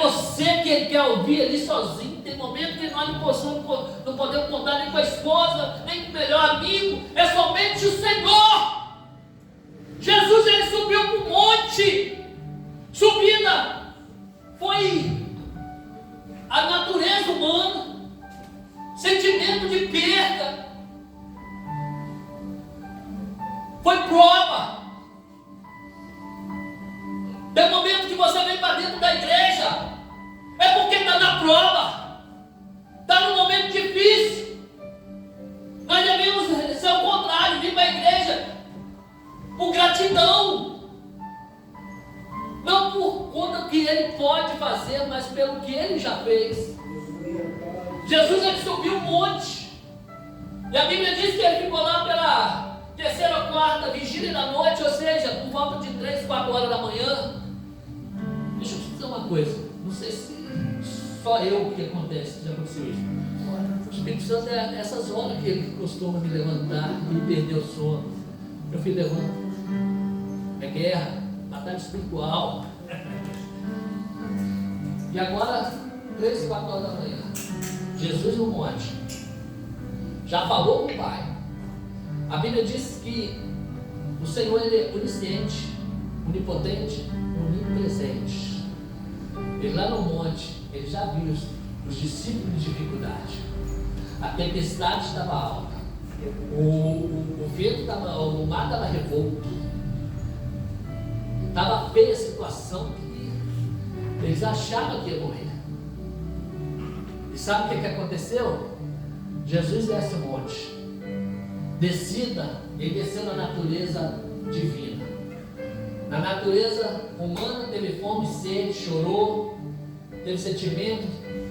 você que Ele quer ouvir ali sozinho. Tem momentos que nós não podemos contar nem com a esposa, nem com o melhor amigo, é somente o Senhor. Jesus, ele subiu para o monte. Subida foi a natureza humana, sentimento de perda, foi prova. Tem momento que você vem para dentro da igreja, é porque está na prova, está num momento difícil. Nós devemos ser o contrário, vir para a igreja por gratidão, não por conta do que Ele pode fazer, mas pelo que Ele já fez. Jesus, ele subiu um monte, e a Bíblia diz que ele ficou lá pela terceira ou quarta vigília da noite, ou seja, por volta de 3, 4 horas da manhã. Deixa eu te dizer uma coisa, não sei se só eu que acontece, já aconteceu isso. O Espírito Santo é essas horas que ele costuma me levantar e perder o sono. Meu filho, levanta. É guerra, batalha espiritual. E agora, 3, 4 horas da manhã, Jesus no monte já falou com o Pai. A Bíblia diz que o Senhor, ele é onisciente, onipotente, onipresente. Ele lá no monte, ele já viu os discípulos em dificuldade. A tempestade estava alta, o vento estava, o mar estava revolto, estava feia a situação que eles achavam que ia morrer. E sabe o que aconteceu? Jesus desce o monte, ele desceu na natureza divina. Na natureza humana teve fome e sede, chorou, teve sentimento,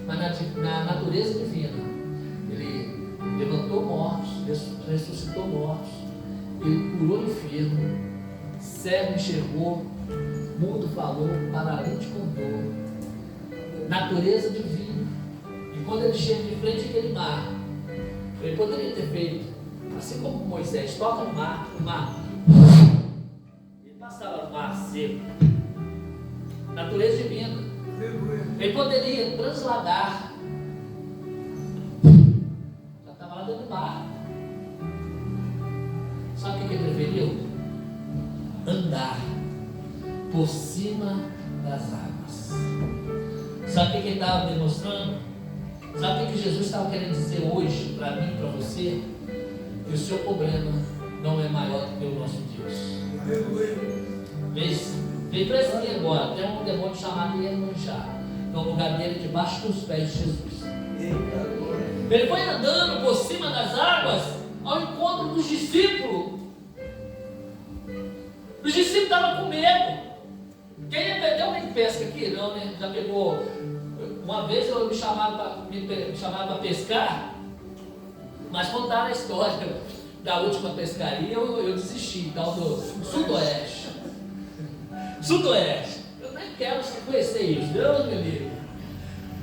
mas na natureza divina ele levantou mortos, ressuscitou mortos, ele curou enfermo, cego enxergou, mudo falou, paralítico andou. Natureza divina. E quando ele chega de frente àquele mar, ele poderia ter feito assim como Moisés: toca no mar, ele passava no mar seco. Natureza divina. Ele poderia transladar, já estava lá dentro do mar. Sabe o que ele preferiu? Andar por cima das águas. Sabe o que ele estava demonstrando? Sabe o que Jesus estava querendo dizer hoje para mim e para você? Que o seu problema não é maior do que o nosso Deus. Veio para esse dia agora, tem um demônio chamado Iemanjá, que é o lugar dele debaixo dos pés de Jesus. Ele foi andando por cima das águas ao encontro dos discípulos. Os discípulos estavam com medo. Quem deu uma pesca aqui? Não, né? Já pegou? Uma vez eu me chamaram para pescar, mas contaram a história da última pescaria, eu desisti, tal do Sudoeste. Sudoeste. Eu nem quero conhecer isso, Deus me livre.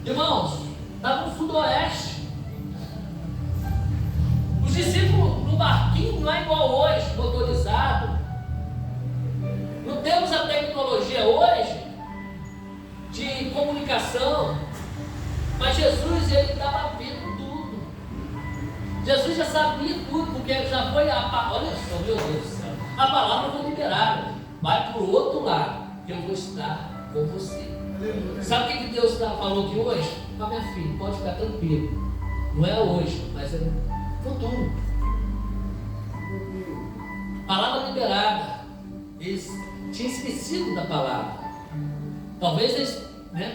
Irmãos, estava no Sudoeste. Os discípulos no barquinho não é igual hoje, motorizado. Não temos a tecnologia hoje de comunicação, mas Jesus, ele estava vendo tudo. Jesus já sabia tudo, porque já foi a palavra. Olha só, meu Deus do céu, a palavra foi liberada. Vai para o outro lado, que eu vou estar com você. Sabe o que Deus falou aqui hoje? Para minha filha, pode ficar tranquilo. Não é hoje, mas é no futuro. Palavra liberada. Eles tinham esquecido da palavra. Talvez eles,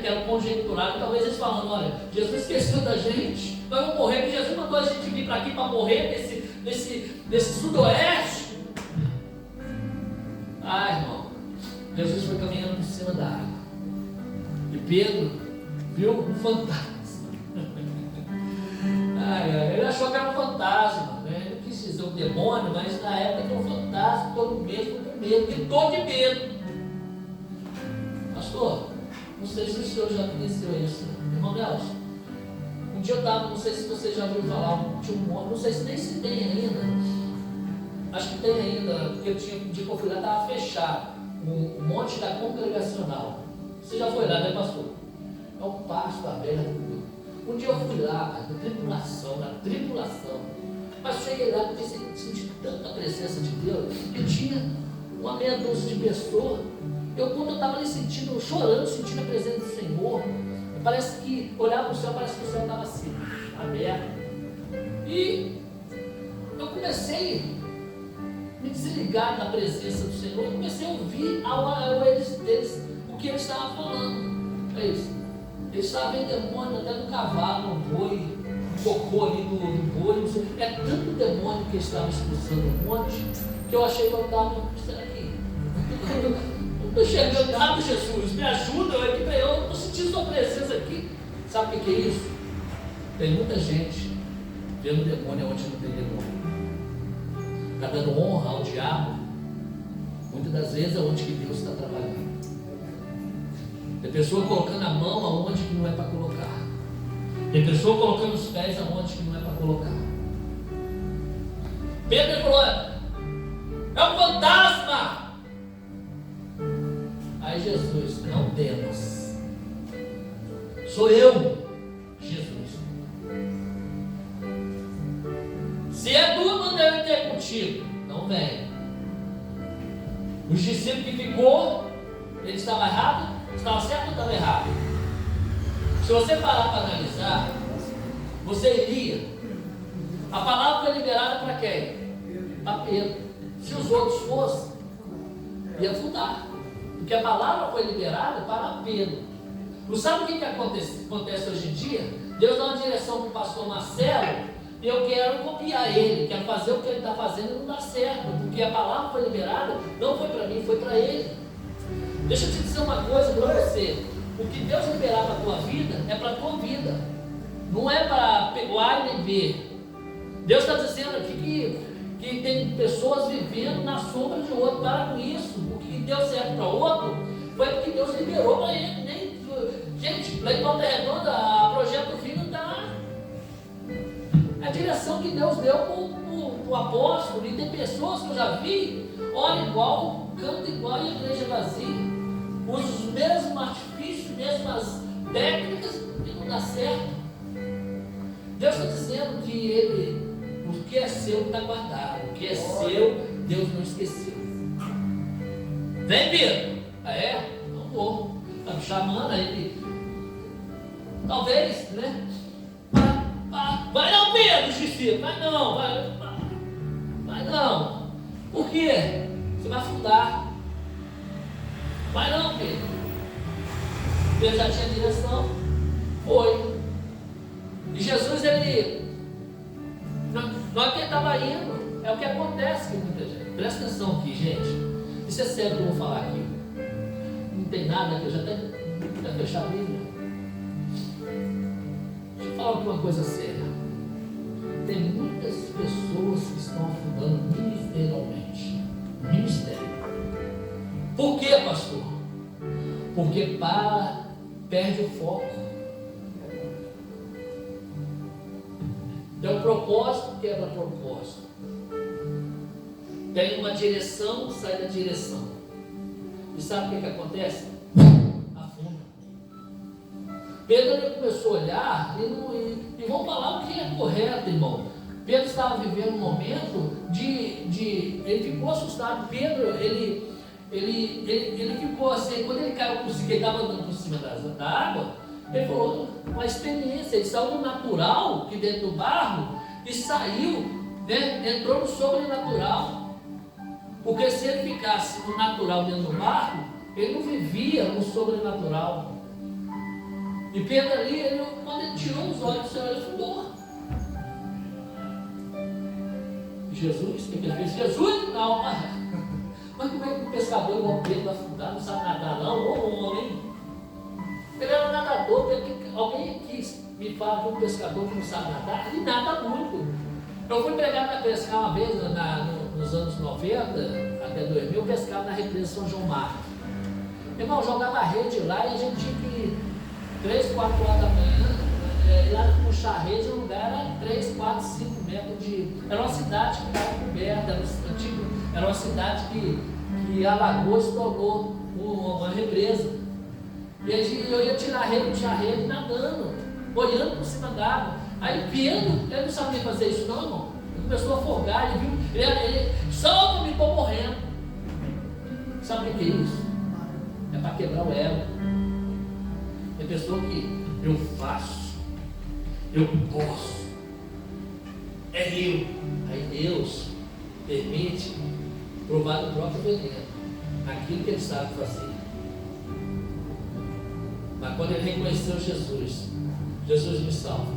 que eram conjecturados, talvez eles falando, olha, Jesus esqueceu da gente, nós vamos morrer, porque Jesus mandou a gente vir para aqui para morrer nesse sudoeste. Ai, irmão, Jesus foi caminhando por cima da água. E Pedro viu um fantasma. Ele achou que era um fantasma, né? Ele não quis dizer um demônio, mas na época era um fantasma, todo mesmo com medo, gritou de medo. Pastor, não sei se o senhor já conheceu isso, irmão Nelson. Um dia eu estava, não sei se você já ouviu falar, tinha um monte, não sei se nem se tem ainda. Acho que tem ainda, porque eu tinha um dia que eu fui lá, estava fechado. Um monte da congregacional. Você já foi lá, né, pastor? É um pasto aberto. Um dia eu fui lá, na tribulação. Mas cheguei lá e senti tanta presença de Deus, que tinha uma meia dúzia de pessoas. Quando eu estava ali sentindo, chorando, sentindo a presença do Senhor, parece que, olhava para o céu, parece que o céu estava assim, aberto. E eu comecei a me desligar da presença do Senhor, eu comecei a ouvir deles o que eles estavam falando. É isso. Eles estavam vendo demônio até no cavalo, no boi, no cocô ali do boi. É tanto demônio que eles estavam expulsando um monte, que eu achei que eu estava, será que? Eu chegando lá, Jesus, me ajuda, eu estou sentindo sua presença aqui. Sabe o que é isso? Tem muita gente vendo demônio onde não tem demônio. Está dando honra ao diabo. Muitas das vezes é onde que Deus está trabalhando. Tem pessoa colocando a mão aonde que não é para colocar. Tem pessoa colocando os pés aonde que não é para colocar. Pedro falou, é um fantasma. Aí Jesus, não temas. Sou eu, Jesus. Se é tu, não deve ter contigo. Não vem. Os discípulos que ficou, eles estavam errados? Estava certo ou estava errado? Se você parar para analisar, você iria. A palavra foi liberada para quem? Para Pedro. Se os outros fossem, ia afundar. Porque a palavra foi liberada para Pedro. Não sabe o que acontece hoje em dia? Deus dá uma direção para o pastor Marcelo e eu quero copiar ele, quero fazer o que ele está fazendo e não dá certo. Porque a palavra foi liberada, não foi para mim, foi para ele. Deixa eu te dizer uma coisa para você. O que Deus liberar para a tua vida é para a tua vida. Não é para o A nem B. Deus está dizendo aqui que tem pessoas vivendo na sombra de outro. Para com isso. O que deu certo para o outro foi porque Deus liberou para ele. Gente, lá em Volta Redonda, a Projeto Vida está. É a direção que Deus deu para o apóstolo. E tem pessoas que eu já vi, olha igual, canta igual e a igreja vazia. Usa os mesmos artifícios, mesmas técnicas e não dá certo. Deus está dizendo que o que é seu está guardado. O que é seu, Deus não esqueceu. Vem, Pedro. Ah, é? Não vou. Está me chamando aí. Talvez, né? Vai não, Pedro, discípulo. Vai não. Vai não. Por quê? Você vai afundar. Vai não, Pedro. Pedro já tinha direção. Foi. E Jesus, ele. Na hora que ele estava indo, é o que acontece com muita gente. Presta atenção aqui, gente. Isso é sério que eu vou falar aqui. tem nada aqui, eu já até fechar a Bíblia. Deixa eu falar aqui uma coisa séria. Tem muitas pessoas que estão afundando ministerialmente. Ministério. Por quê, pastor? Porque perde o foco. Tem um propósito, quebra propósito. Tem uma direção, sai da direção. E sabe o que acontece? Afunda. Pedro ele começou a olhar e vamos falar o que é correto, irmão. Pedro estava vivendo um momento ele ficou assustado. Pedro, ele ficou assim, quando ele caiu por cima, ele estava andando por cima da água, ele falou, uma experiência, ele saiu do natural, que dentro do barro, e saiu, né, entrou no sobrenatural. Porque se ele ficasse no natural dentro do barro, ele não vivia no sobrenatural. E Pedro ali, quando ele tirou os olhos do Senhor, ele afundou. Jesus, o que ele fez? Jesus, não, mas como é que um pescador igual Pedro vai afundar? Não sabe nadar não? Ô homem, ele era nadador. Alguém aqui me fala que um pescador que não sabe nadar, ele nada muito. Eu fui pegar para pescar uma vez nos anos 90, até 2000, eu pescava na represa São João Marcos. Irmão, jogava a rede lá e a gente tinha que ir 3, 4 horas da manhã, ir lá puxar a rede, o lugar era 3, 4, 5 metros de... Era uma cidade que estava coberta, era uma cidade que alagou, se tornou uma represa. E aí eu ia tirar a rede, puxar a rede nadando, olhando por cima d'água. Aí Pedro, ele não sabia fazer isso não, irmão. Ele começou a afogar, ele viu, ele salva-me, estou morrendo. Sabe o que é isso? É para quebrar o ego. É pessoa que eu faço, eu posso, é eu. Aí Deus permite provar o próprio veneno, aquilo que ele sabe fazer. Mas quando ele reconheceu Jesus, Jesus me salva.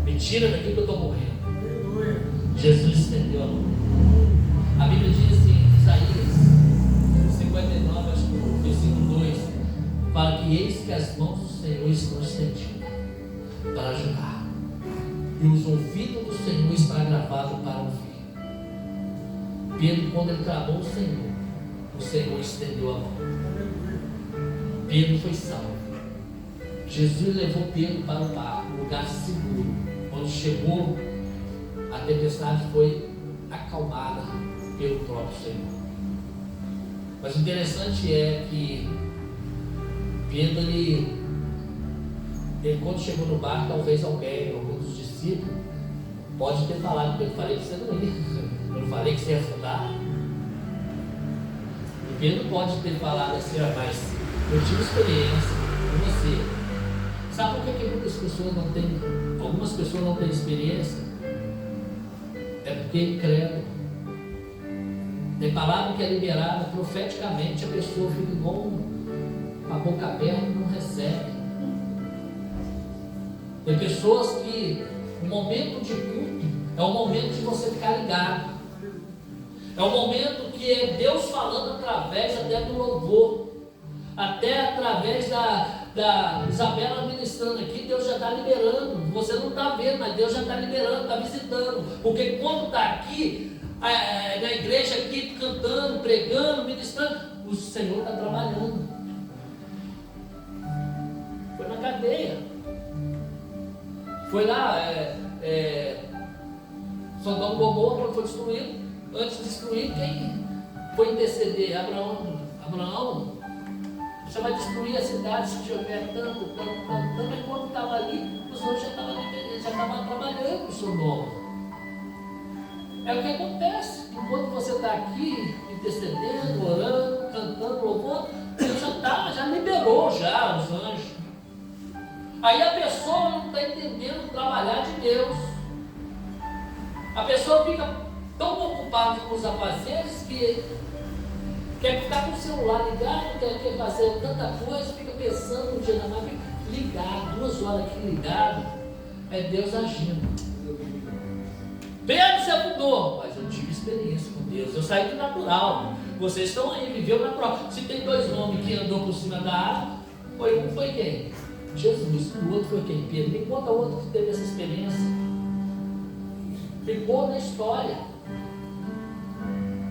Me tira daqui que eu estou morrendo. Jesus estendeu a mão. A Bíblia diz assim, Isaías 59, acho que o versículo 2, fala que eis que as mãos do Senhor estão estendidas para ajudar, e os ouvidos do Senhor estão gravados para ouvir. Pedro, quando ele clamou o Senhor estendeu a mão. Pedro foi salvo. Jesus levou Pedro para o barco, um lugar seguro. Quando chegou, a tempestade foi acalmada pelo próprio Senhor. Mas o interessante é que Pedro, ele quando chegou no barco, talvez algum dos discípulos pode ter falado, eu falei que você não ia, eu não falei que você ia afundar. E Pedro pode ter falado assim, mas eu tive experiência com você. Sabe por que muitas pessoas não têm, algumas pessoas não têm experiência? É porque credo. Tem palavra que é liberada profeticamente, a pessoa fica igual com a boca aberta e não recebe. Tem pessoas que o momento de culto é o momento de você ficar ligado. É o momento que é Deus falando através até do louvor, até através da Isabela ministrando aqui. Deus já está liberando. Você não está vendo, mas Deus já está liberando, está visitando. Porque quando está aqui, na igreja aqui, cantando, pregando, ministrando, o Senhor está trabalhando. Foi na cadeia. Foi lá, Sodoma e Gomorra, quando foi destruído. Antes de destruir, quem foi interceder? Abraão, você vai destruir a cidade se tiver tanto, mas quando estava ali, o Senhor já estava trabalhando em Sodoma. É o que acontece. Enquanto você está aqui, intercedendo, orando, cantando, louvando, Deus já liberou já os anjos. Aí a pessoa não está entendendo o trabalhar de Deus. A pessoa fica tão ocupada com os afazeres que quer ficar com o celular ligado, quer fazer tanta coisa, fica pensando no dia da manhã, ligado, 2 horas aqui ligado. É Deus agindo. Pedro se afundou, mas eu tive experiência com Deus. Eu saí do natural. Vocês estão aí, viveu na prova. Se tem 2 homens que andou por cima da água, um foi quem? Jesus. O outro foi quem? Pedro. Me conta outro que teve essa experiência. Ficou na história.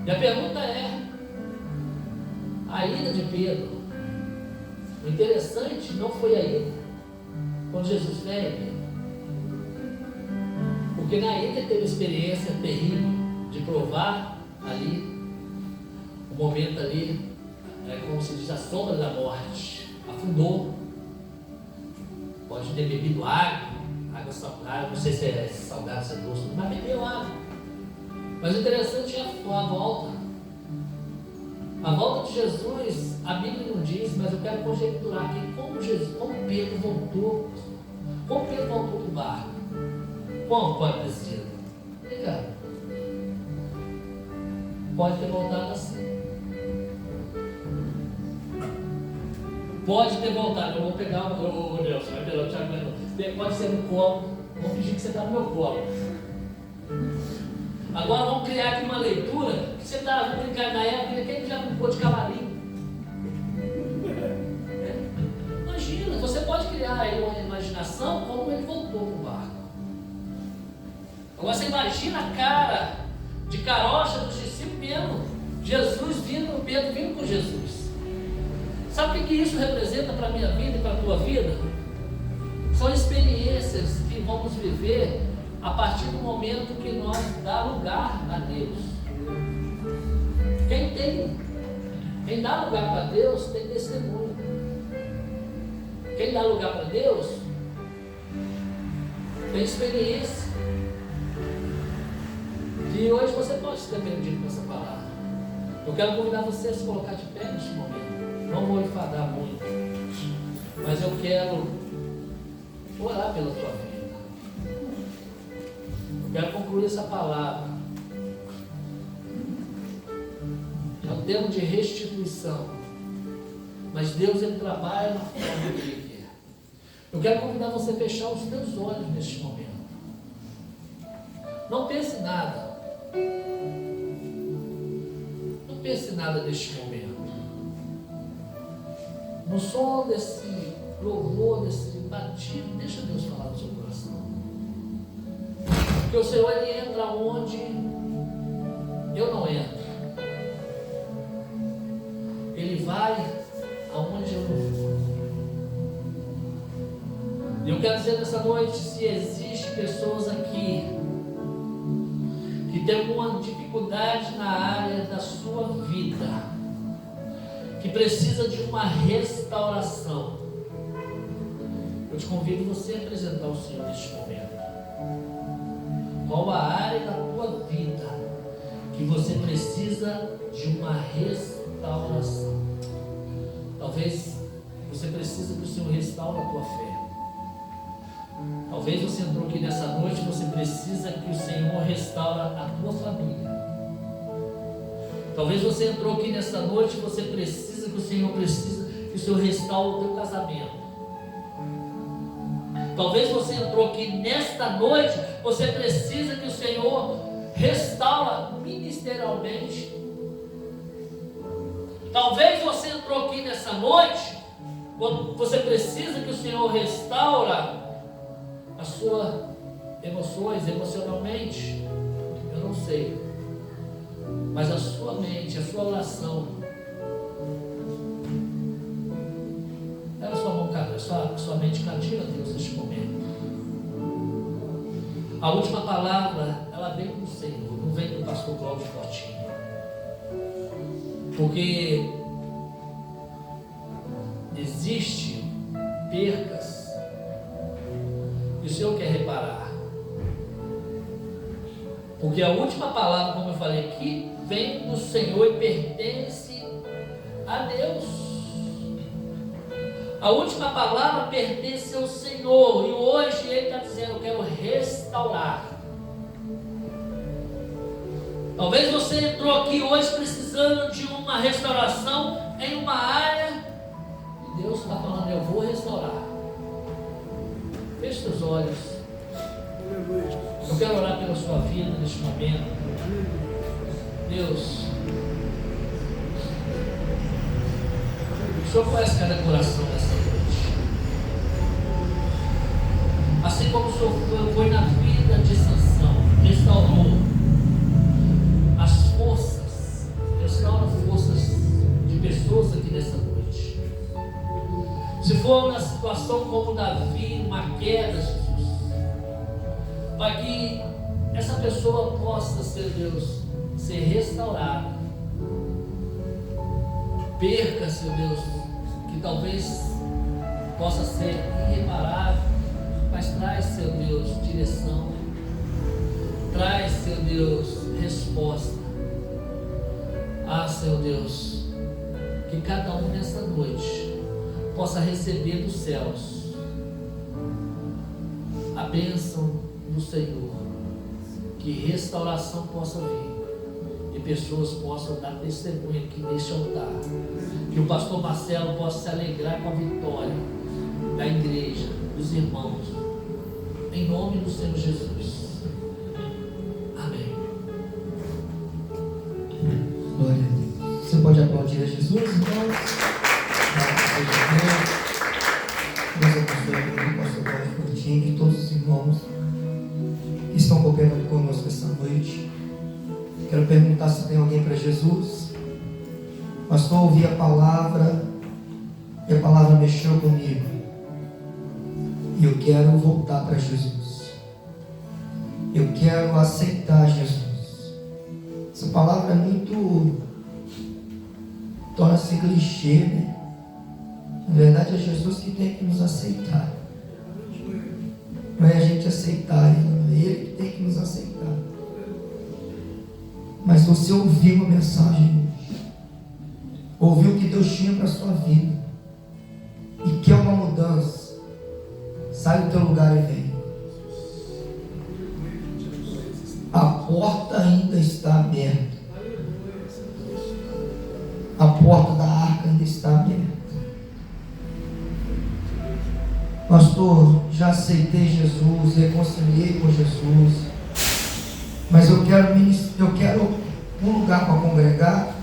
E a pergunta é: a ida de Pedro, o interessante não foi a ida quando Jesus veio, porque na ida ele teve experiência terrível de provar ali o momento ali, como se diz, a sombra da morte. Afundou. Pode ter bebido água salgada, não sei se é salgado, se é doce, mas bebeu água. Mas o interessante é a volta. A volta de Jesus, a Bíblia não diz, mas eu quero conjecturar aqui como Pedro voltou. Como Pedro voltou para o barco? Como pode ter sido? Liga. Pode ter voltado assim. Pode ter voltado. Eu vou pegar o Nelson, vai pegar o Thiago. Pode ser no colo. Vou fingir que você está no meu colo. Agora vamos criar aqui uma leitura que você estava brincando na época, quem já brincou de cavalinho? Imagina, você pode criar aí uma imaginação como ele voltou para o barco. Agora você imagina a cara de carocha dos discípulos mesmo, Jesus vindo, Pedro vindo com Jesus. Sabe o que isso representa para a minha vida e para a tua vida? São experiências que vamos viver a partir do momento que nós dá lugar a Deus. Quem dá lugar para Deus tem testemunho. Quem dá lugar para Deus tem experiência. E hoje você pode ser bendito com essa palavra. Eu quero convidar você a se colocar de pé neste momento. Não vou enfadar muito, mas eu quero orar pela tua vida. Eu quero concluir essa palavra. É um termo de restituição, mas Deus ele trabalha na forma que Ele quer. Eu quero convidar você a fechar os teus olhos neste momento. Não pense nada. Não pense nada neste momento. No som desse louvor, desse batido, deixa Deus falar no seu coração. Porque o Senhor ele entra onde eu não entro. Ele vai aonde eu não vou. E eu quero dizer nessa noite, se existem pessoas aqui que tem alguma dificuldade na área da sua vida, que precisa de uma restauração, eu te convido você a apresentar o Senhor neste momento. Qual a área da tua vida que você precisa de uma restauração? Talvez você precisa que o Senhor restaure a tua fé. Talvez você entrou aqui nessa noite e você precisa que o Senhor restaure a tua família. Talvez você entrou aqui nessa noite e você precisa que o Senhor restaure o teu casamento. Talvez você entrou aqui nesta noite, você precisa que o Senhor restaure ministerialmente. Talvez você entrou aqui nessa noite, você precisa que o Senhor restaure as suas emoções, emocionalmente. Eu não sei. Mas a sua mente, a sua oração. Leva a sua mão, cara, sua mente cativa a Deus neste momento. A última palavra, ela vem do Senhor, não vem do pastor Cláudio Fortinho. Porque existe percas que o Senhor quer reparar. Porque a última palavra, como eu falei aqui, vem do Senhor e pertence a Deus. A última palavra pertence ao Senhor. E hoje Ele está dizendo: eu quero restaurar. Talvez você entrou aqui hoje precisando de uma restauração em uma área e Deus está falando: eu vou restaurar. Feche seus olhos. Eu quero orar pela sua vida neste momento. Deus, Senhor conhece cada coração nessa noite. Assim como o Senhor foi na vida de Sansão, restaurou as forças, restaura forças de pessoas aqui nessa noite. Se for uma situação como Davi, uma queda, Jesus, para que essa pessoa possa, Senhor Deus, ser restaurada. Perca, Senhor Deus, que talvez possa ser irreparável, mas traz, Senhor Deus, direção, traz, Senhor Deus, resposta. Ah, Senhor Deus, que cada um nessa noite possa receber dos céus a bênção do Senhor, que restauração possa vir e pessoas possam dar testemunho aqui neste altar, que o pastor Marcelo possa se alegrar com a vitória da igreja, dos irmãos, em nome do Senhor Jesus. Amém. Glória a Deus. Você pode aplaudir a Jesus, irmãos? Deus abençoe o pastor Paulo Curtinho e todos os irmãos que estão cooperando conosco essa noite. Quero perguntar se tem alguém para Jesus. Pastor, ouvi a palavra e a palavra mexeu comigo e eu quero voltar para Jesus. Eu quero aceitar Jesus. Essa palavra é muito, torna-se clichê, né? Na verdade é Jesus que tem que nos aceitar. Não é a gente aceitar Ele, não é Ele que tem que nos aceitar. Mas você ouviu a mensagem hoje, ouviu o que Deus tinha para a sua vida e quer uma mudança, sai do teu lugar e vem. A porta ainda está aberta. A porta da arca ainda está aberta. Pastor, já aceitei Jesus, reconciliei com Jesus, mas eu quero um lugar para congregar.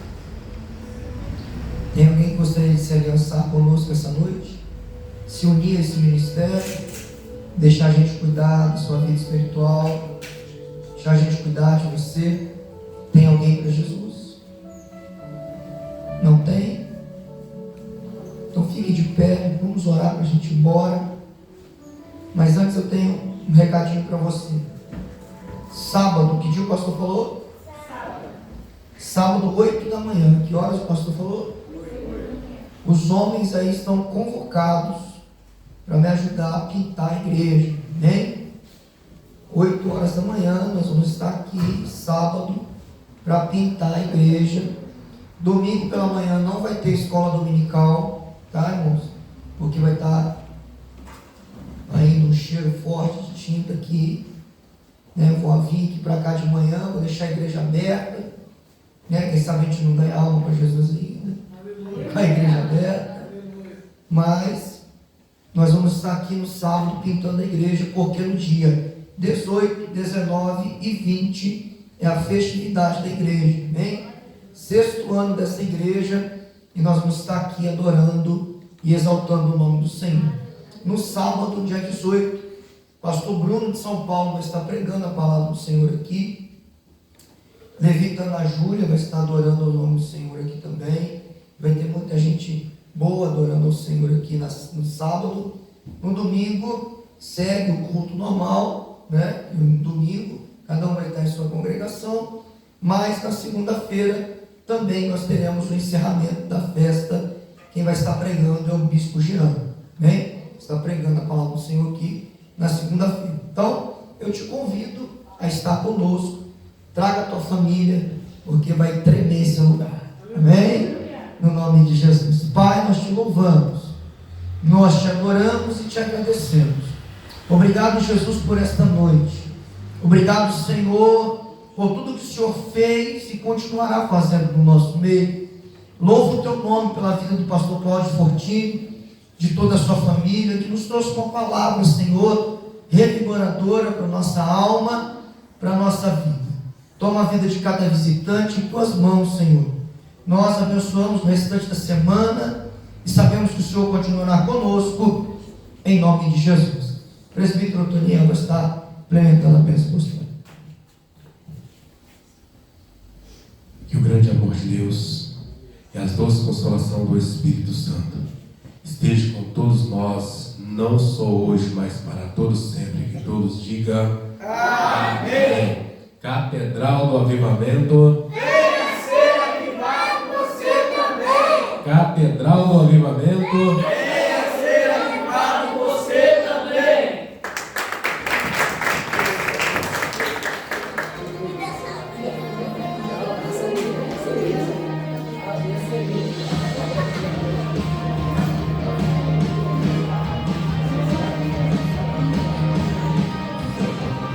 Tem alguém que gostaria de se aliançar conosco essa noite? Se unir a esse ministério, deixar a gente cuidar da sua vida espiritual, deixar a gente cuidar de você. Tem alguém para Jesus? Não tem? Então fique de pé, vamos orar para a gente ir embora. Mas antes eu tenho um recadinho para você. Sábado, que dia o pastor falou? Sábado, 8 da manhã. Que horas o pastor falou? Os homens aí estão convocados para me ajudar a pintar a igreja. Amém? 8 horas da manhã, nós vamos estar aqui, sábado, para pintar a igreja. Domingo pela manhã não vai ter escola dominical, tá, irmãos? Porque vai estar ainda um cheiro forte de tinta aqui, né? Eu vou vir aqui para cá de manhã, vou deixar a igreja aberta, né? Quem sabe a gente não ganha alma para Jesus ainda, com a igreja aberta, mas nós vamos estar aqui no sábado pintando a igreja, porque no dia 18, 19 e 20 é a festividade da igreja, amém? 6º ano dessa igreja, e nós vamos estar aqui adorando e exaltando o nome do Senhor. No sábado, dia 18, pastor Bruno de São Paulo vai estar pregando a palavra do Senhor aqui. Levita Ana Júlia vai estar adorando o nome do Senhor aqui também. Vai ter muita gente boa adorando o Senhor aqui no sábado. No domingo, segue o culto normal, né? No domingo, cada um vai estar em sua congregação. Mas na segunda-feira, também nós teremos o encerramento da festa. Quem vai estar pregando é o Bispo Girão, amém? Está pregando a palavra do Senhor aqui na segunda-feira. Então, eu te convido a estar conosco. Traga a tua família, porque vai tremer esse lugar. Amém? No nome de Jesus. Pai, nós te louvamos, nós te adoramos e te agradecemos. Obrigado, Jesus, por esta noite. Obrigado, Senhor, por tudo que o Senhor fez e continuará fazendo no nosso meio. Louvo o teu nome pela vida do pastor Cláudio Fortini, de toda a sua família, que nos trouxe uma palavra, Senhor, revigoradora para a nossa alma, para a nossa vida. Toma a vida de cada visitante em tuas mãos, Senhor. Nós abençoamos o restante da semana E sabemos que o Senhor continuará conosco, em nome de Jesus. O presbítero Toniel está implementando a bênção apostólica. Que o grande amor de Deus e a doce consolação do Espírito Santo esteja com todos nós, não só hoje, mas para todos sempre. Que todos digam amém. Catedral do Avivamento.